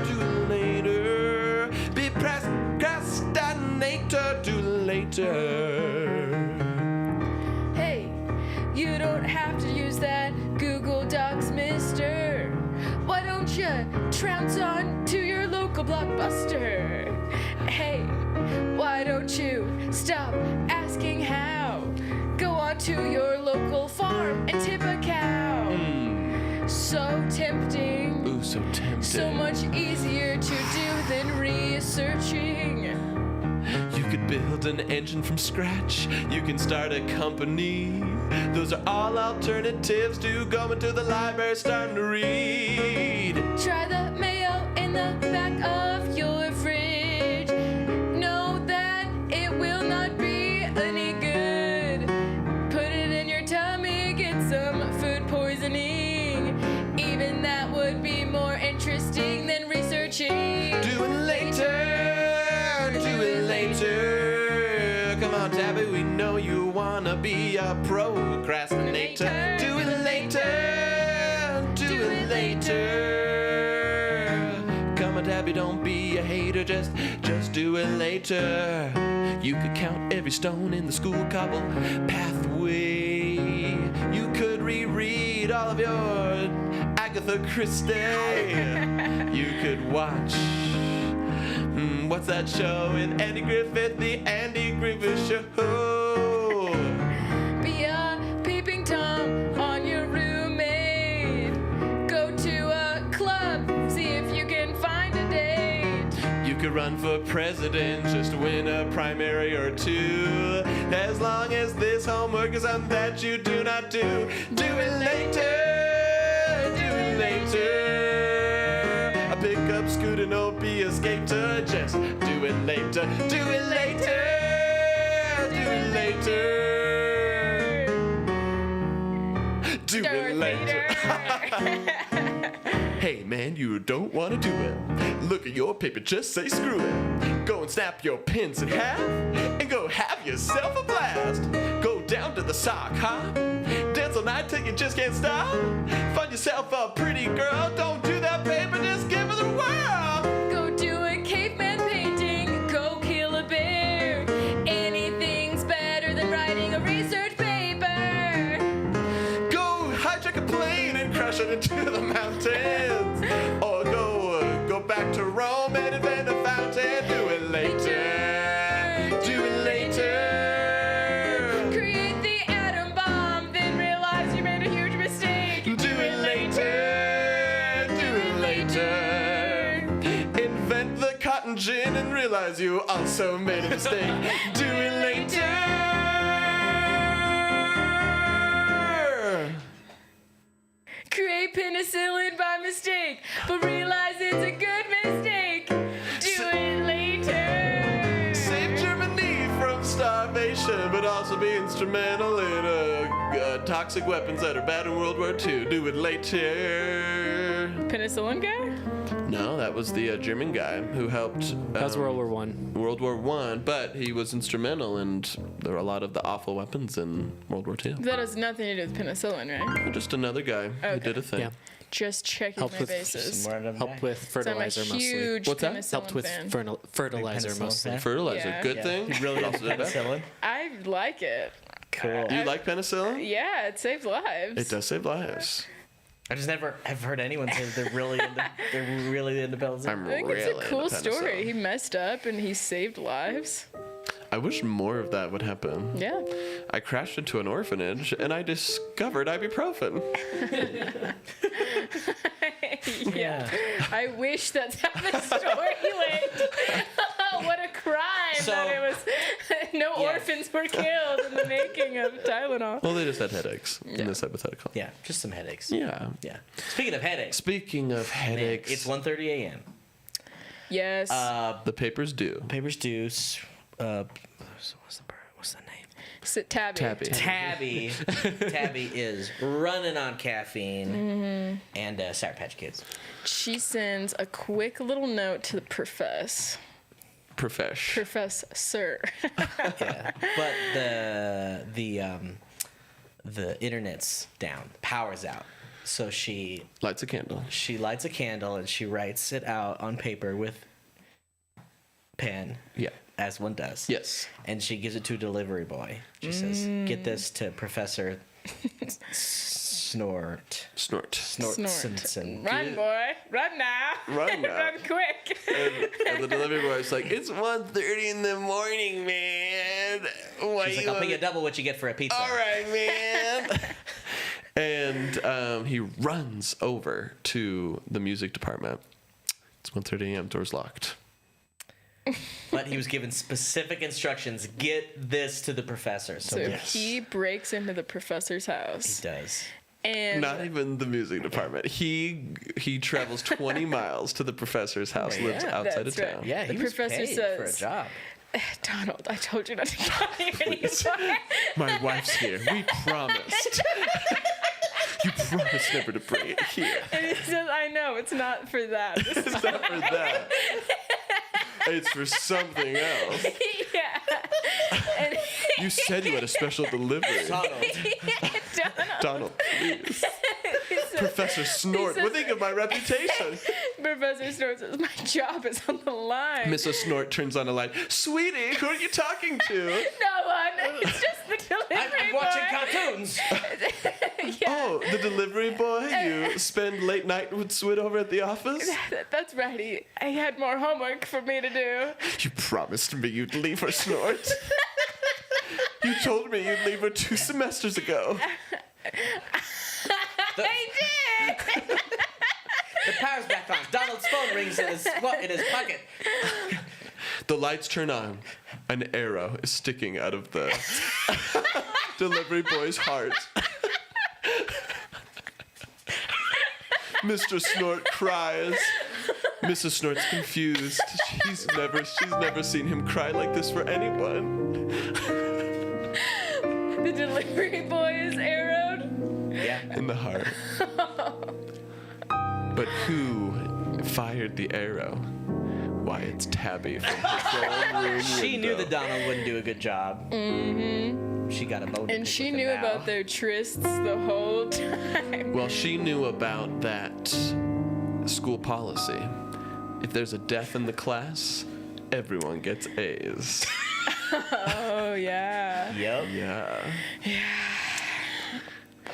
B: Do it later. Be procrastinator. Do it later.
E: Hey, you don't have to use that Google Docs, mister. Why don't you trounce on to your local Blockbuster? Hey, why don't you stop asking how? Go on to your local farm and tip a cow. So tempting.
B: Ooh, so tempting.
E: So much easier to do than researching.
B: You could build an engine from scratch. You can start a company. Those are all alternatives to going to the library starting to read.
E: Try the mayo in the back of your fridge. Know that it will not be any good. Put it in your tummy, get some food poisoning. Even that would be more interesting than researching.
B: Do it later. Do it later. Come on, Tabby, we know you wanna be a procrastinator. Do it later. Do it later. Come on, Tabby, don't be a hater. Just do it later. You could count every stone in the school cobble pathway. You could reread all of your Agatha Christie. You could watch. What's that show with Andy Griffith? The Andy Griffith Show.
E: Be a peeping Tom on your roommate. Go to a club, see if you can find a date.
B: You could run for president, just to win a primary or two. As long as this homework is something that you do not do. Do it later. Do it later. A pickup scooter, no be a skater. Just do it later. Do it later. Do it later. Do it later. Hey man, you don't wanna do it. Look at your paper, just say screw it. Go and snap your pins in half and go have yourself a blast. Go down to the sock, huh? Dance all night till you just can't stop. Find yourself a pretty girl. Don't do that, baby. Just give her the world.
E: Go do a caveman painting. Go kill a bear. Anything's better than writing a research paper.
B: Go hijack a plane and crash it into the mountains. Or go back to Rome and invent a fountain. Do it later. Do it later.
E: Create the atom bomb, then realize you made a huge mistake.
B: Do it later. Do it later. Invent the cotton gin and realize you also made a mistake. Do it later.
E: Create penicillin by mistake, but realize it's a good mistake. Do it later.
B: Save Germany from starvation, but also be instrumental in toxic weapons that are bad in World War II. Do it later.
E: Penicillin guy?
B: No, that was the German guy who helped.
A: That was World War One.
B: World War I, but he was instrumental, and there were a lot of the awful weapons in World War II.
E: That has nothing to do with penicillin, right?
B: Just another guy who did a thing.
A: Yeah.
E: Just checking
A: Helped
E: my
A: with
E: bases.
C: Some random
A: Helped
C: guy.
A: with
E: So I'm a
A: fertilizer mostly.
E: huge
B: What's that?
E: penicillin
A: Helped with
E: fan.
A: fertilizer
C: Penicillin
A: mostly.
C: fan?
B: Fertilizer,
E: Yeah.
B: good
C: Yeah.
B: thing.
C: You really
B: Also did that.
C: penicillin?
E: I like it.
C: Cool.
B: Do you like penicillin?
E: Yeah, it saves lives.
B: It does save lives.
C: I just never have heard anyone say that they're really into penicillin.
B: I'm
E: I think
B: really
E: it's a cool
B: into
E: story.
B: penicillin.
E: He messed up and he saved lives.
B: I wish more of that would happen.
E: Yeah.
B: I crashed into an orphanage and I discovered ibuprofen.
E: Yeah. I wish that's how the story went. What a crime
C: So-
E: that it was. No
C: Yeah.
E: orphans were killed in the making of Tylenol.
B: Well, they just had headaches in this hypothetical.
C: Yeah, just some headaches.
B: Yeah.
C: Yeah. Speaking of headaches,
B: Speaking of
C: man,
B: headaches,
C: it's 1:30 a.m.
E: Yes.
B: the papers due.
C: Papers due. What's the name?
E: Sit Tabby.
B: Tabby.
C: Tabby is running on caffeine and Sour Patch Kids.
E: She sends a quick little note to the professor. Professor.
C: Yeah, but the internet's down, power's out. So she
B: Lights a candle.
C: lights a candle and she writes it out on paper with pen,
B: Yeah.
C: as one does.
B: Yes.
C: And she gives it to a delivery boy. She says, "Get this to Professor Snort
B: Snort.
C: Simpson."
E: Run, boy. Run now.
B: Run now.
E: Run quick.
B: And the delivery boy's like, "It's 1:30 in the morning, man. Why
C: She's like,
B: you
C: "I'll pay you
B: want-
C: double what you get for a pizza."
B: All right, man." And he runs over to the music department. It's 1:30 a.m. Doors locked.
C: But he was given specific instructions. Get this to the professor. So
E: So
C: yes,
E: he breaks into the professor's
C: he
E: house.
C: does.
E: And
B: Not even the music department. He travels 20 miles to the professor's house.
C: Yeah,
B: lives outside of
E: that's right.
B: town.
C: Yeah, he
E: The
C: was
E: professor
C: paid for a
E: says-
C: job.
E: Donald, I told you not to come here anymore.
B: My wife's here. We promised. You promised never to bring it here.
E: And he says, I know, it's not for that.
B: It's not for that. It's for something else.
E: Yeah. And
B: You said you had a special delivery.
C: Donald.
B: Donald, please. Professor Snort,
E: says-
B: what think of my reputation?
E: Professor Snort says, my job is on the line.
B: Mrs. Snort turns on a light. Sweetie, who are you talking to?
E: No one. It's just the delivery
C: I'm watching
E: boy.
C: cartoons.
B: Oh, the delivery boy you spend late night with Swid over at the office?
E: That's right. He had more homework for me to do.
B: You promised me you'd leave her, Snort. You told me you'd leave her 2 semesters ago.
E: I did.
C: The power's back on. Donald's phone rings in his pocket.
B: The lights turn on. An arrow is sticking out of the delivery boy's heart. Mr. Snort cries. Mrs. Snort's confused. She's never seen him cry like this for anyone.
E: The delivery boy is arrowed.
C: Yeah.
B: In the heart. But who fired the arrow? Why, it's Tabby from her dorm room
C: She knew
B: window.
C: that Donald wouldn't do a good job. she got a bone. to
E: And
C: pick
E: she
C: with him
E: knew
C: now.
E: about their trysts the whole time.
B: Well, she knew about that school policy. If there's a deaf in the class, everyone gets A's.
E: Oh, yeah.
C: Yep.
B: Yeah.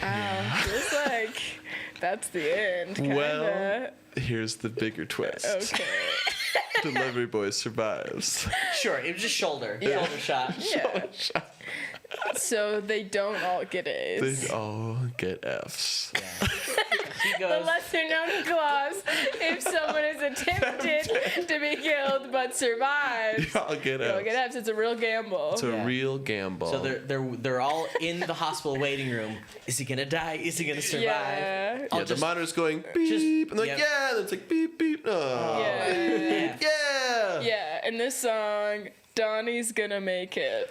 E: Wow. Just like, that's the end, kinda.
B: Well, here's the bigger twist.
E: Okay.
B: Delivery Boy survives.
C: Sure, it was just shoulder shot.
E: Yeah. So they don't all get A's.
B: They all get F's.
C: Yeah. He
E: The
C: goes.
E: lesser known clause, if someone is attempted to be killed but survives,
B: They all get
E: they'll
B: F's.
E: get F's. It's a real gamble.
B: It's a
C: Yeah.
B: real gamble.
C: So they're all in the hospital waiting room. Is he gonna die? Is he gonna survive?
E: Yeah.
C: I'll
B: yeah, the
C: just-
B: monitor's going beep, and like,
C: yep.
B: yeah, and it's like beep, beep, no.
E: Yeah.
B: Yeah.
E: Yeah, in this song, Donnie's gonna make it.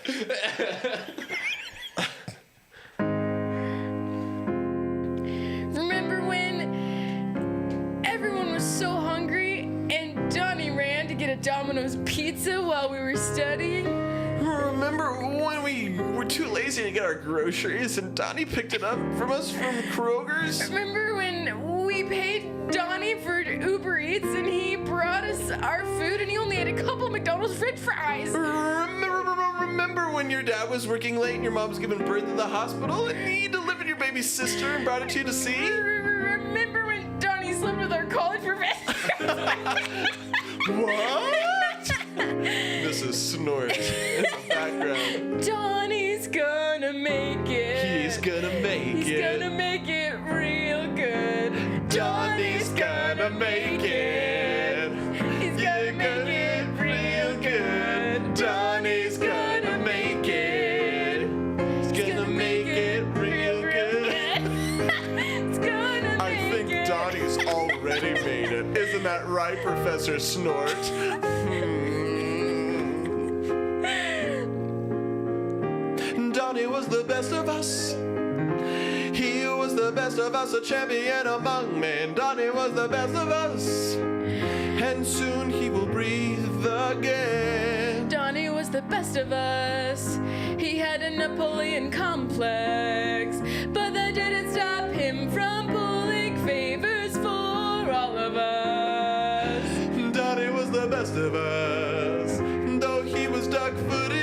E: Remember when everyone was so hungry and Donnie ran to get a Domino's pizza while we were studying?
B: Remember when we were too lazy to get our groceries and Donnie picked it up from us from Kroger's?
E: Remember when we paid Donnie for Uber Eats and he brought us our food and he only had a couple McDonald's French fries?
B: Remember when your dad was working late and your mom was giving birth at the hospital and he delivered your baby sister and brought it to you to see?
E: Remember when Donnie slept with our college professor?
B: What? This is Snort in the background.
E: Donnie's gonna make it.
B: He's gonna make
E: He's
B: it.
E: gonna make it real good.
B: Donnie's gonna make it.
E: He's
B: You're
E: gonna make it real good.
B: Donnie's gonna make it. He's gonna make it real good.
E: It's gonna
B: I
E: make
B: think
E: it.
B: Donnie's already made it. Isn't that right, Professor Snort? Donnie was the best of us. He was the best of us, a champion among men. Donnie was the best of us. And soon he will breathe again.
E: Donnie was the best of us. He had a Napoleon complex, but that didn't stop him from pulling favors for all of us.
B: Donnie was the best of us, though he was duck-footed.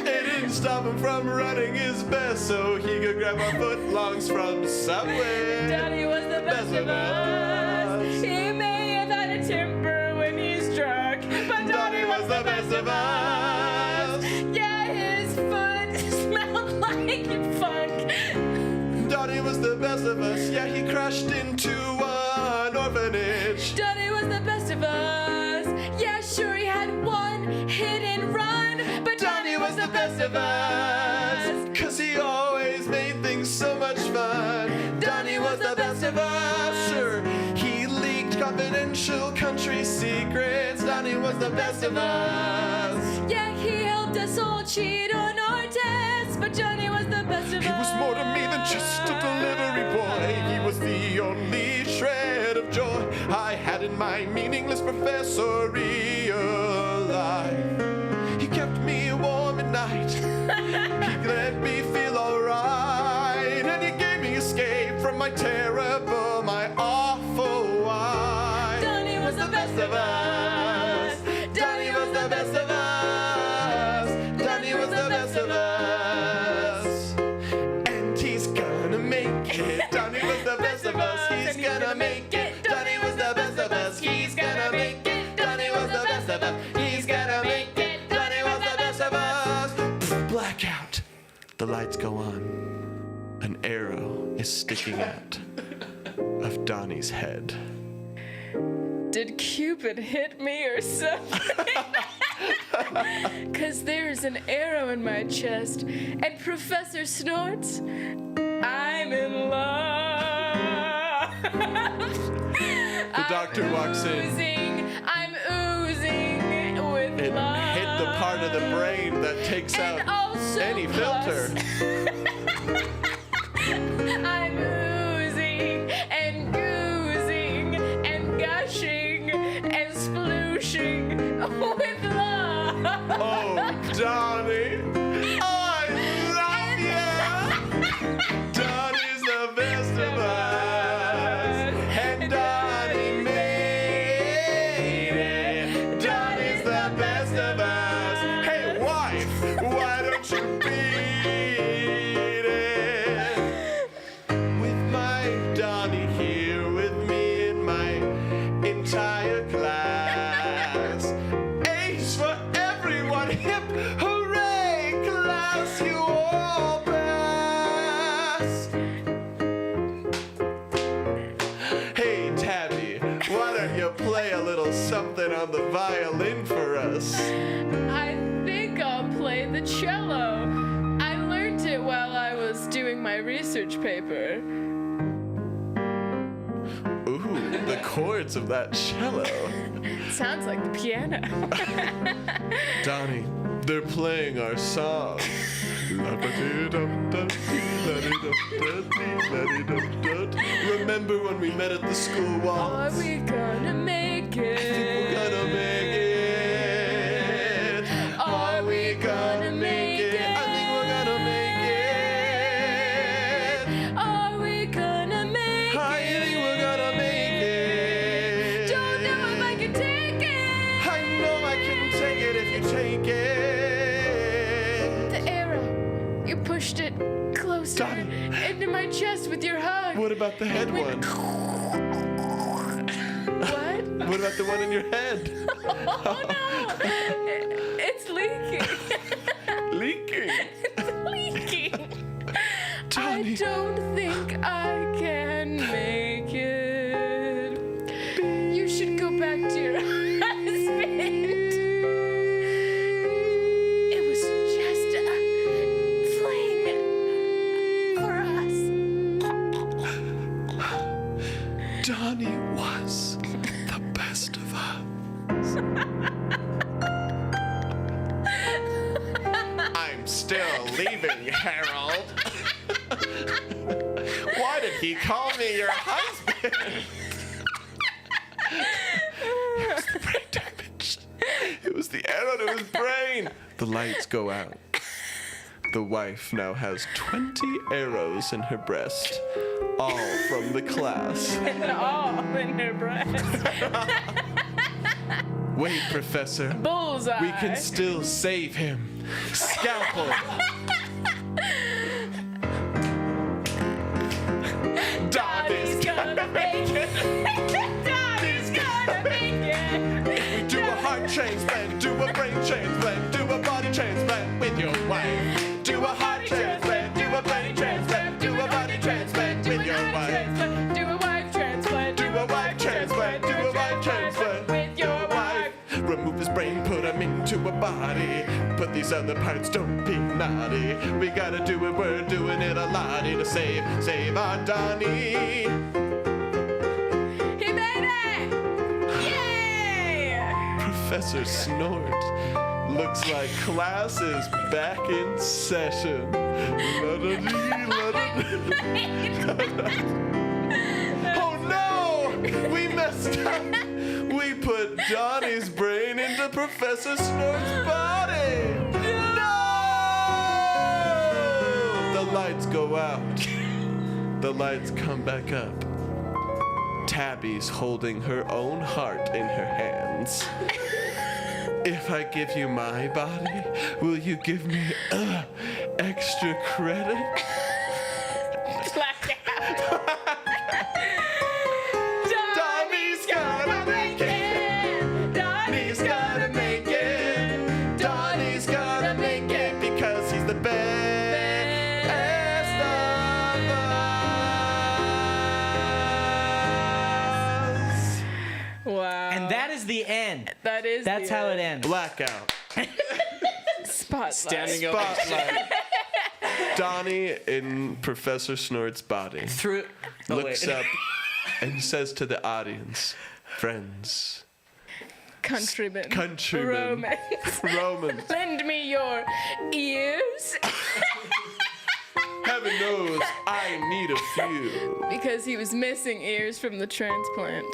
B: It didn't stop him from running his best, so he could grab our footlongs from Subway.
E: Donnie was the best of us. He may have had a temper when he's drunk, but Donnie was the best of us. Yeah, his foot smelled like funk.
B: Donnie was the best of us, yeah, he crashed into an orphanage.
E: Donnie was the best of us. Yeah, sure, he had one hit and run, but Donnie was the best of us.
B: 'Cause he always made things so much fun. Donnie was the best of us. Sure, he leaked confidential country secrets. Donnie was the best of us.
E: Yeah, he helped us all cheat on our tests, but Donnie was the best of us.
B: He was more to me than just a delivery boy. He was the only shred of joy I had in my meaningless professorial life. He kept me warm at night. He let me feel alright. And he gave me escape from my terrible, my awful wife.
E: Donnie was the best of us.
B: Donnie was the best of us. Donnie was the best of us. And he's gonna make it. Donnie was the best of us. He's gonna make it. Donnie was the best of us. He's gonna make it. Donnie was the best of us. He's gonna make it. Donnie was the best of us. Blackout. The lights go on. An arrow is sticking out of Donnie's head.
E: Did Cupid hit me or something? 'Cause there's an arrow in my chest, and Professor snorts, I'm in love.
B: The doctor walks in.
E: I'm oozing with
B: It
E: love.
B: hit the part of the brain that takes
E: And
B: out
E: also
B: any filter.
E: I'm oozing and goozing and gushing and splooshing with love.
B: Oh, Donnie. on the violin for us?
E: I think I'll play the cello. I learned it while I was doing my research paper.
B: Ooh, the chords of that cello.
E: Sounds like the piano.
B: Donnie, they're playing our song. Remember when we met at the school
E: Are
B: walls?
E: we gonna make it?
B: We're gonna make it.
E: Are we gonna make it?
B: I think we're gonna make it.
E: Are we gonna make
B: I think we're gonna make it.
E: Don't know if I can take it.
B: I know I can take it if you take it.
E: The arrow. You pushed it closer
B: Donnie.
E: into my chest with your hug.
B: What about the head one?
E: What?
B: What about the one in your head?
E: Oh no! It's leaking.
B: Leaking.
E: It's leaking. I
B: Donnie.
E: don't think I can make it. You should go back to your husband. It was just a fling for us.
B: Donnie was the best of us. I'm still leaving, Harold. Why did he call me your husband? It was the brain damage. It was the arrow to his brain. The lights go out. The wife now has 20 arrows in her breast, all from the class.
E: All in her breast.
B: Wait, Professor.
E: Bullseye.
B: We can still save him. Scalpel. Donnie's
E: gonna make it. Donnie's gonna make it.
B: Do a heart transplant, do a brain transplant, do a body transplant with your wife. Do a heart transplant, do a brain transplant, do a body transplant with your wife.
E: Do a wife transplant.
B: Do a wife transplant, do a wife transplant
E: with your wife.
B: Remove his brain, put him into a body. But these other parts, don't be naughty. We gotta do it, we're doing it a lottie to save our Donnie.
E: He made it! Yay!
B: Professor Snort. Looks like class is back in session. Oh no! We messed up! We put Donnie's brain into Professor Snort's body! No! The lights go out. The lights come back up. Tabby's holding her own heart in her hands. If I give you my body, will you give me extra credit? Donnie's gonna make it. Donnie's gonna make it. Donnie's gonna make it because he's the best of us.
E: Wow.
C: And that is the end. That's how it ends.
B: Blackout.
E: Spotlight.
A: Standing over.
B: Spotlight. Donnie in Professor Snort's body
C: Through.
B: looks up and says to the audience, friends,
E: Countrymen.
B: countrymen, Romans,
E: Lend me your ears.
B: heaven knows I need a few.
E: Because he was missing ears from the transplant.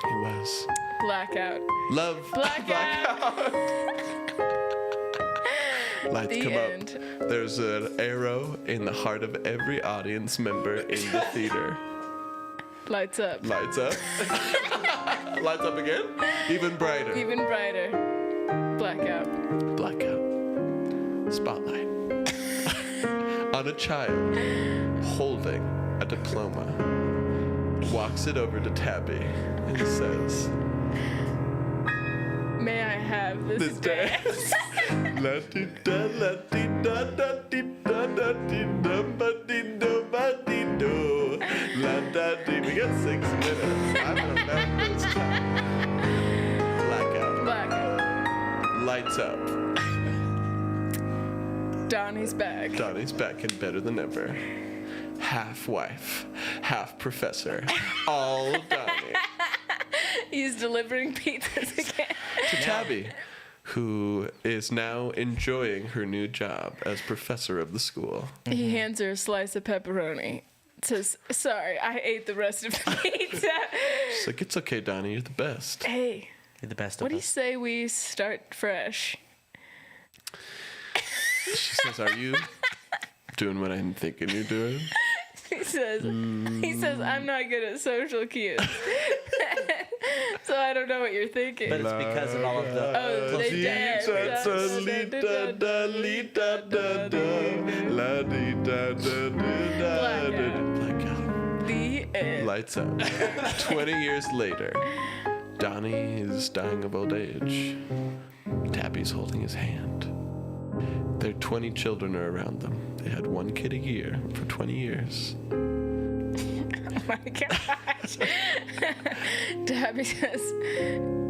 B: He was.
E: Blackout.
B: Love.
E: Blackout.
B: Lights
E: The
B: come
E: end.
B: up. There's an arrow in the heart of every audience member in the theater.
E: Lights up.
B: Lights up. Lights up again. Even brighter.
E: Even brighter. Blackout.
B: Blackout. Spotlight. On a child holding a diploma. Walks it over to Tabby and says,
E: May I have this,
B: this dance. La-di-da, la-di-da, da-di-da, da-di-da, ba-di-do, ba-di-do. La-da-di. We got 6 minutes. I'm gonna bet this time. Blackout. Lights up.
E: Donnie's back.
B: Donnie's back and better than ever. Half wife, half professor, all Donnie.
E: He's delivering pizzas again.
B: To Tabby, who is now enjoying her new job as professor of the school.
E: He hands her a slice of pepperoni. Says, sorry, I ate the rest of the pizza.
B: She's like, it's okay, Donnie, you're the best.
E: Hey,
C: You're the best
E: what
C: of
E: do you
C: us.
E: say we start fresh?
B: She says, are you doing what I'm thinking you're doing?
E: He says, I'm not good at social cues. So I don't know what you're tithinking.
C: But it's because of all of the.
E: Oh, they dance.
B: Blackout.
E: The end.
B: Lights up. 20 years later, Donnie is dying of old age. Tabby's holding his hand. Their 20 children are around them. They had one kid a year for 20 years.
E: Oh my gosh. Tabby says,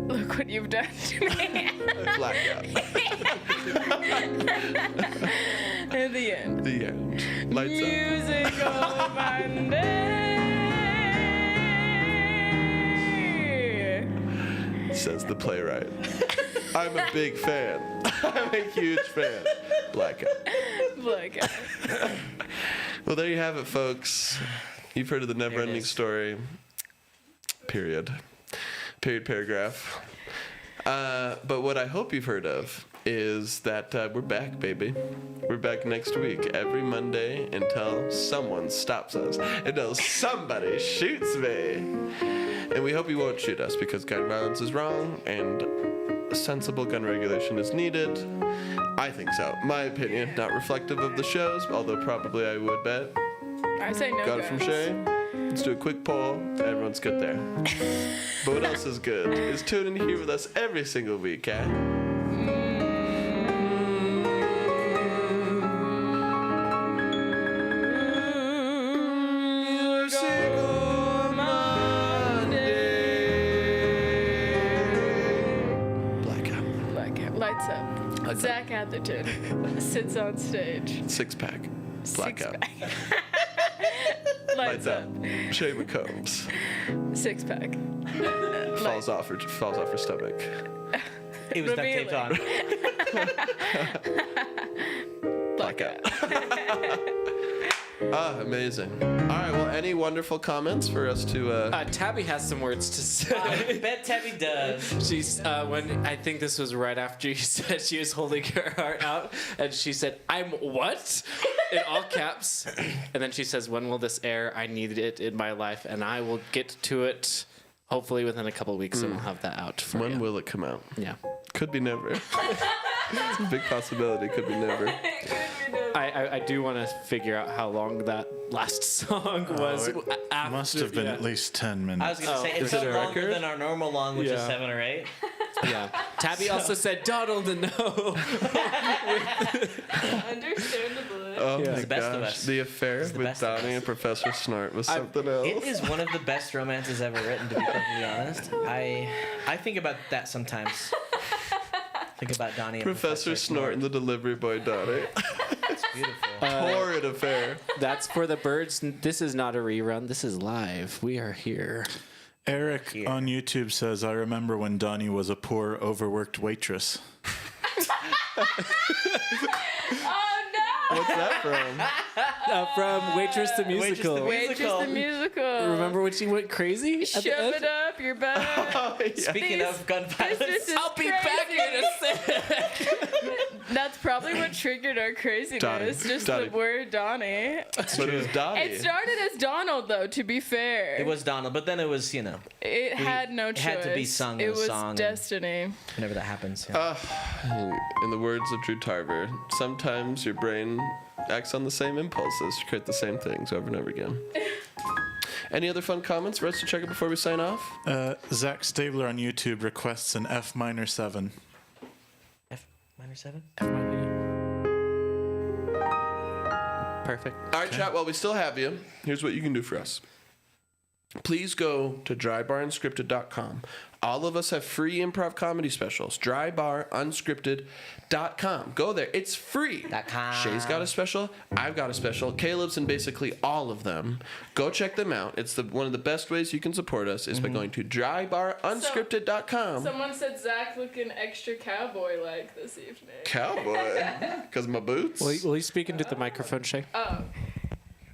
E: look what you've done to me.
B: Blackout.
E: In the end.
B: The end. Lights up.
E: Musical Monday.
B: Says the playwright. I'm a big fan. I'm a huge fan. Blackout.
E: Blackout.
B: Well, there you have it, folks. You've heard of the never-ending
C: is.
B: story. Period. Period paragraph. But what I hope you've heard of is that we're back, baby. We're back next week, every Monday, until someone stops us, until somebody shoots me. And we hope you won't shoot us, because gun violence is wrong, and sensible gun regulation is needed. I think so. My opinion, not reflective of the shows, although probably I would bet.
E: I say no.
B: Got it from Shae. Let's do a quick poll. Everyone's good there. But what else is good is tuning in here with us every single week, eh? Blackout.
E: Blackout. Lights up. Zach Atherton sits on stage.
B: Six-pack. Blackout.
E: Six-pack.
B: Lights up. Shae McCombs
E: Six pack.
B: falls off her stomach.
C: He was duct taped on.
B: Blackout. Ah, amazing. All right. Well, any wonderful comments for us to?
A: Tabby has some words to say.
C: I bet Tabby does.
A: She's when I think this was right after you said she was holding her heart out, and she said, "I'm what?" in all caps, and then she says, "When will this air? I need it in my life, and I will get to it. Hopefully within a couple of weeks, and we'll have that out for
B: When
A: you."
B: will it come out?
A: Yeah.
B: Could be never. It's a big possibility. Could be never.
A: I do want to figure out how long that last song was.
D: it
A: after,
D: Must have been
A: yeah.
D: at least 10 minutes.
C: I was going to say, it
B: is
C: felt
B: it a
C: longer
B: record?
C: than our normal long, which is
A: Yeah.
C: 7 or 8.
A: Yeah. Tabby also said Donald and no.
E: Understandable.
B: Oh
A: Yeah.
B: my
A: It's
C: the best of
B: gosh,
C: us.
B: the affair
C: It's the
B: with
C: best of
B: Donnie
C: us.
B: and Professor Snart was something else.
C: It is one of the best romances ever written, to be perfectly honest. I think about that sometimes. Think about Donnie and
B: Professor Snort and the delivery boy Donnie.
C: It's beautiful.
B: Horrid affair.
A: That's for the birds. This is not a rerun. This is live. We are here.
D: Eric on YouTube says, I remember when Donnie was a poor, overworked waitress.
E: Oh no!
B: What's that from?
A: From Waitress the Musical.
E: Waitress the musical.
A: Remember when she went crazy? at
E: Shove
A: the end?
E: it up your butt.
B: Oh, yeah.
C: Speaking of gun violence,
E: This is
A: I'll be back in a sec.
E: That's probably what triggered our craziness.
B: Donnie.
E: Just
B: Donnie.
E: the word Donnie.
B: But it was Donnie.
E: It started as Donald, though. To be fair,
C: it was Donald, but then it was,
E: It had no choice.
C: it had to be sung
E: It
C: as a
E: was
C: song and-
E: destiny.
C: whenever that happens. Yeah.
B: In the words of Drew Tarver, sometimes your brain acts on the same impulses to create the same things over and over again. Any other fun comments for us to check out before we sign off?
D: Zach Stabler on YouTube requests an F minor 7.
C: F minor 7?
A: Perfect.
B: All right, chat, while we still have you, here's what you can do for us. please go to drybarunscripted.com. All of us have free improv comedy specials. Drybarunscripted.com. Go there. It's free.
C: .com.
B: Shay's got a special. I've got a special. Caleb's in basically all of them. Go check them out. It's one of the best ways you can support us is by going to drybarunscripted.com.
E: Someone said Zach looking extra cowboy-like this evening.
B: Cowboy. Because of my boots.
A: Will you speak into the microphone, Shae?
E: Oh.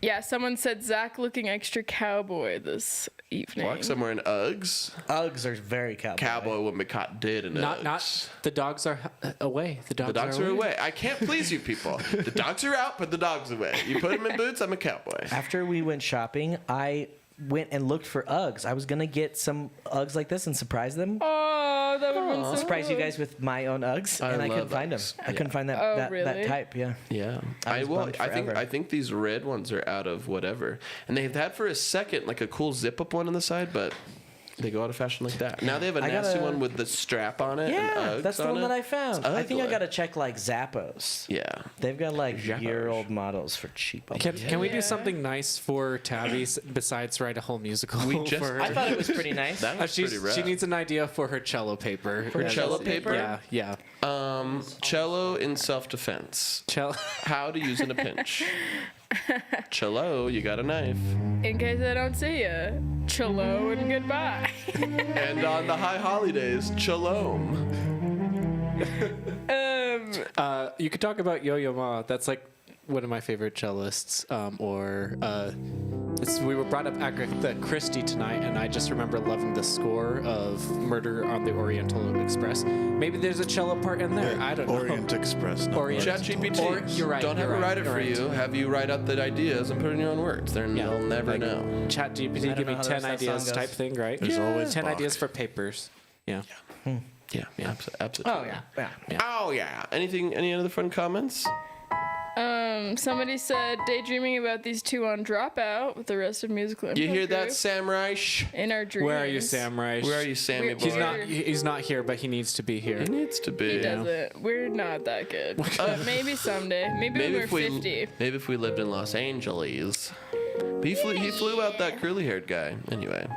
E: Yeah, someone said Zach looking extra cowboy this evening.
B: Walk somewhere in Uggs.
C: Uggs are very cowboy.
B: Cowboy wouldn't be caught dead in Uggs.
A: Not the dogs are away. The dogs
B: are away. I can't please you people. The dogs are out, but the dogs away. You put them in boots, I'm a cowboy.
C: After we went shopping, I went and looked for Uggs. I was gonna get some Uggs like this and surprise them.
E: Oh, that would have been so
C: Surprise you
E: cool.
C: guys with my own Uggs,
B: I
C: and I couldn't
B: love
C: find them.
B: Uggs.
C: I couldn't find that
E: Oh,
C: that
E: really?
C: type. Yeah.
B: Yeah.
C: I was bummed forever.
B: I think these red ones are out of whatever. And they've had for a second like a cool zip up one on the side, but they go out of fashion like that. Now they have a
C: I
B: nasty
C: gotta-
B: one with the strap on it.
C: Yeah,
B: and Uggs
C: that's the
B: on
C: one
B: it.
C: that I found.
B: It's
C: I think I
B: ugly.
C: gotta check like Zappos.
B: Yeah.
C: They've got like
B: Zappos.
C: year-old models for cheap.
A: Can we do
E: Yeah.
A: something nice for Tabby besides write a whole musical?
B: We just-
A: for her?
C: I thought it was pretty nice.
B: That was pretty rad.
A: She needs an idea for her cello paper.
C: For her
B: cello paper?
A: Yeah.
B: Cello in self-defense.
A: Cello.
B: How to use in a pinch. Cello, you got a knife.
E: In case I don't see ya, cello and goodbye.
B: And on the high holidays, shalom.
A: You could talk about Yo-Yo Ma. That's like one of my favorite cellists. We were brought up Agatha Christie tonight, and I just remember loving the score of Murder on the Oriental Express. Maybe there's a cello part in there. I don't know.
D: Orient Express. Not
A: Orient-
D: Oriental.
A: Or-
B: ChatGPT.
A: you're right,
B: Don't have
A: you're
B: her
A: right,
B: write it
A: you're
B: for
A: right.
B: you. Have you write out the ideas and put it in your own words. Then
A: Yeah,
B: they'll never
A: like
B: know.
A: Chat GPT,
C: don't
A: give
C: know
A: me
C: how the
A: 10
C: rest of that
A: ideas
C: song
A: type
C: goes.
A: thing, right?
D: There's always
A: 10
D: Bach.
A: ideas for papers. Yeah.
B: Yeah, absolutely.
C: Oh yeah.
B: Oh yeah. Any other fun comments?
E: Somebody said daydreaming about these two on Dropout with the rest of musical.
B: You
E: Improv
B: hear that,
E: group
B: Samurai?
E: in our dreams.
A: Where are you, Samurai?
B: Where are you, Sammy boy?
A: He's not here, but he needs to be here.
B: He needs to be.
E: He doesn't. We're not that good. But maybe someday. Maybe when we're 50.
B: Maybe if we lived in Los Angeles. But he flew out that curly-haired guy. Anyway.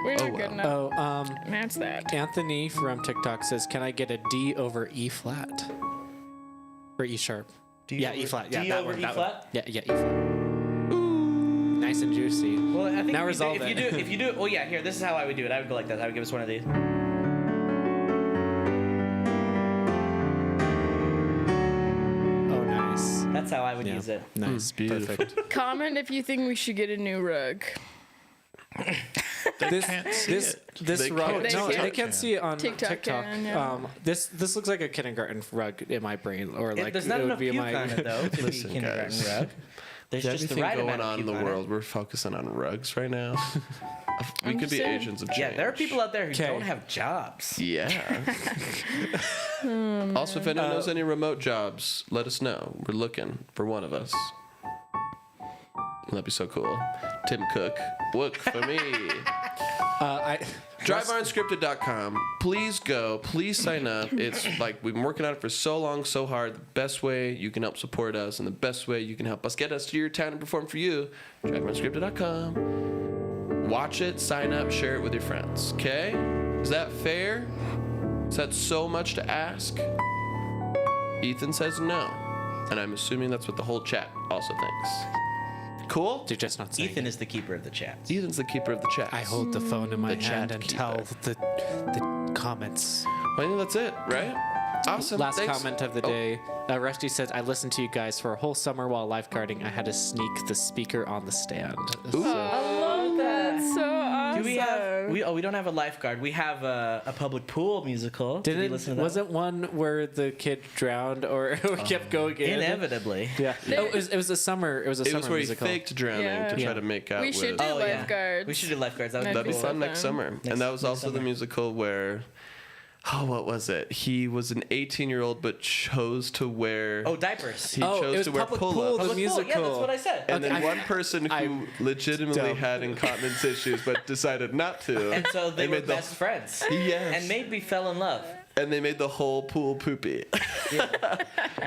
E: We're not
B: Oh,
E: good
B: well.
E: enough. That's that.
A: Anthony from TikTok says, "Can I get a D over E flat or E sharp?" Yeah, E flat. Yeah,
C: D
A: that
C: over
A: one.
C: E
A: that
C: flat?
A: one. Yeah, E flat. Nice and juicy.
C: Well, I think
A: Now
C: if
A: resolve
C: you do,
A: it.
C: if you do, oh yeah, here, this is how I would do it. I would go like this. I would give us one of these.
A: Oh, nice.
C: That's how I would
A: Yeah.
C: use it.
A: Nice.
B: beautiful.
A: Perfect.
E: Comment if you think we should get a new rug.
A: This
B: They
A: rug.
E: can't.
A: No,
E: They
A: they
E: can't.
A: can't see it on
E: TikTok
A: TikTok.
E: can, yeah.
A: This looks like a kindergarten rug in my brain, or like
C: There's not
A: it would
C: enough
A: be
C: puke
A: my.
C: on it though to be
B: Listen,
C: kindergarten
B: guys.
C: rug. There's just the
B: Everything
C: right
B: going
C: amount of
B: on in
C: puke
B: the
C: on it.
B: world, we're focusing on rugs right now. We
E: I'm
B: could
E: just
B: be
E: saying.
B: agents of change.
C: Yeah, there are people out there who
A: 'Kay.
C: don't have jobs.
B: Yeah. Also, if anyone knows any remote jobs, let us know. We're looking for one of us. That'd be so cool. Tim Cook, work for me. DriveOnScripted.com. Please go. Please sign up. It's like we've been working on it for so long, so hard. The best way you can help support us and the best way you can help us get us to your town and perform for you, DriveOnScripted.com. Watch it, sign up, share it with your friends. Okay? Is that fair? Is that so much to ask? Ethan says no. And I'm assuming that's what the whole chat also thinks. Cool?
A: You're just not saying.
C: Ethan is the keeper of the chats.
B: Ethan's the keeper of the chat.
A: I hold the phone in my
B: The
A: hand
B: chat
A: and
B: keeper.
A: tell the comments.
B: I think that's it, right? Awesome.
A: Last
B: Thanks.
A: comment of the
B: Oh,
A: day. Rusty says, "I listened to you guys for a whole summer while lifeguarding. I had to sneak the speaker on the stand."
E: I love that. So awesome.
C: Do we have? We don't have a lifeguard. We have a public pool musical. Did you
A: Didn't
C: listen to that?
A: wasn't one where the kid drowned or kept going in?
C: Inevitably.
A: Yeah. Oh, it was a summer. It was a
B: It
A: summer
B: was where he
A: musical.
B: faked drowning
E: Yeah.
B: to try
A: Yeah.
B: to make out
E: We
B: with.
E: should do
C: Oh, yeah.
E: lifeguards.
C: We should do lifeguards. That would
B: That'd be
C: cool.
B: fun next summer. And that was
C: next
B: also the
C: summer.
B: musical where, what was it? He was an 18-year-old but chose to wear.
C: Oh, diapers.
B: He
A: Oh,
B: chose
A: it was
B: to wear
A: Public Pool,
B: pull-ups.
A: the
C: Public pool.
A: musical.
C: Yeah, that's what I said.
B: And then
A: Okay.
B: one person who
A: I'm
B: legitimately
A: dumb.
B: had incontinence issues but decided not to.
C: And so they were
B: made the-
C: best friends.
B: Yes.
C: And maybe fell in love.
B: and they made the whole pool poopy.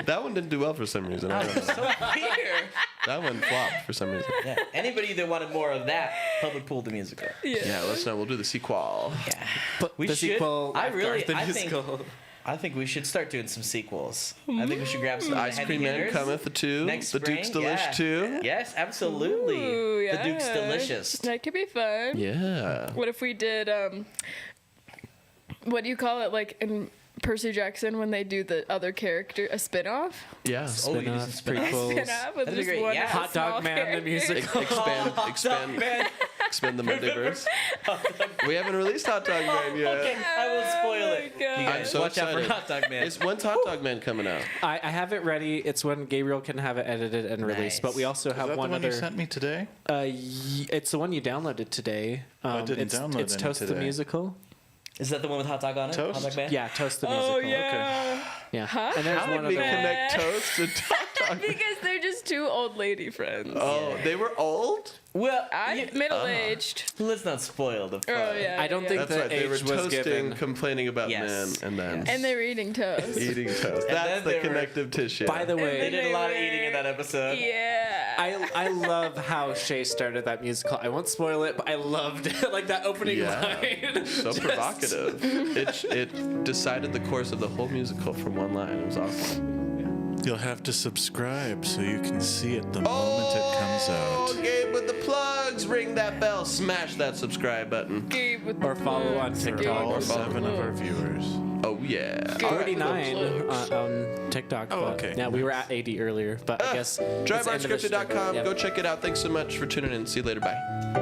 B: That one didn't do well for some reason. I don't know.
C: So weird.
B: That one flopped for some reason.
C: Yeah. Anybody that wanted more of that, Public Pool the musical.
B: Yeah, let us know. We'll do the sequel.
C: Yeah.
A: But
C: We
A: the
C: should.
A: sequel.
C: I
A: after
C: really.
A: the
C: I
A: musical.
C: think we should start doing some sequels. I think we should grab some
B: Ice
C: heavy
B: Cream Man
C: hitters.
B: cometh too.
C: Next
B: The Duke's
C: spring,
B: Delish
C: yeah.
B: too.
C: Yes, absolutely.
E: Ooh,
C: The Duke's
E: yeah.
C: delicious.
E: That could be fun.
B: Yeah.
E: What if we did what do you call it, like in Percy Jackson when they do the other character, a spin-off?
B: Yeah.
C: Oh, we could do some
A: Spin-off,
C: spin-offs.
A: prequels.
E: Spin-off with
C: That'd be
E: just
C: great,
E: one
C: yeah.
A: Hot
E: small
A: Dog Man, the
E: character.
A: musical.
B: Expand the multiverse. We haven't released Hot Dog Man yet.
C: Okay, I will spoil it.
E: Oh my God.
C: You
B: I'm
C: guys,
B: so
C: watch out
B: excited.
C: for Hot Dog Man.
B: When's Hot Dog Man coming out?
A: I have it ready. It's when Gabriel can have it edited and released.
C: Nice.
A: But we also
D: Is
A: have
D: that
A: one
D: the one
A: other.
D: you sent me today?
A: It's the one you downloaded today.
D: I didn't download
A: It's
D: any
A: Toast the
D: today.
A: Musical.
C: Is that the one with Hot Dog on it?
D: Toast?
C: Hot Dog Man?
A: Yeah, Toast the Musical.
E: Oh yeah.
A: Yeah.
E: Huh?
A: And there's
B: How
A: one
B: did we
A: other.
B: connect Toast to Hot Dog Man?
E: Because they're just two old lady friends.
B: Oh, they were old?
C: Well,
E: Middle-aged.
C: let's not spoil the fun.
E: Oh yeah.
A: I don't
E: yeah.
A: think
B: That's
A: the
B: right. They were
A: age was
B: toasting,
A: given.
B: complaining about
C: Yes.
B: men, and then
E: And they were eating toast.
B: eating toast.
C: And
B: That's
C: then
B: the
C: they were-
B: connective tissue.
A: By the
C: They
A: way,
C: did a lot of eating in that episode.
E: Yeah.
A: I love how Shae started that musical. I won't spoil it, but I loved it. Like that opening
B: Yeah.
A: line.
B: So provocative. It decided the course of the whole musical from one line. It was awesome.
D: You'll have to subscribe so you can see it the moment it comes
B: Oh,
D: out.
B: Gabe with the plugs. Ring that bell. Smash that subscribe button.
E: Gabe with
A: Or
E: the
A: follow on
E: plugs.
A: TikTok.
E: Gabe
D: All
E: with the
D: 7 of our
E: plugs.
D: viewers.
B: Oh, yeah.
E: Gabe with the
A: 49
E: plugs.
A: on TikTok.
D: Oh,
A: but
D: okay.
A: Yeah, we were at 80 earlier, but I guess it's the end of the stream.
B: DriveBarscripted.com.
A: Yeah.
B: Go check it out. Thanks so much for tuning in. See you later. Bye.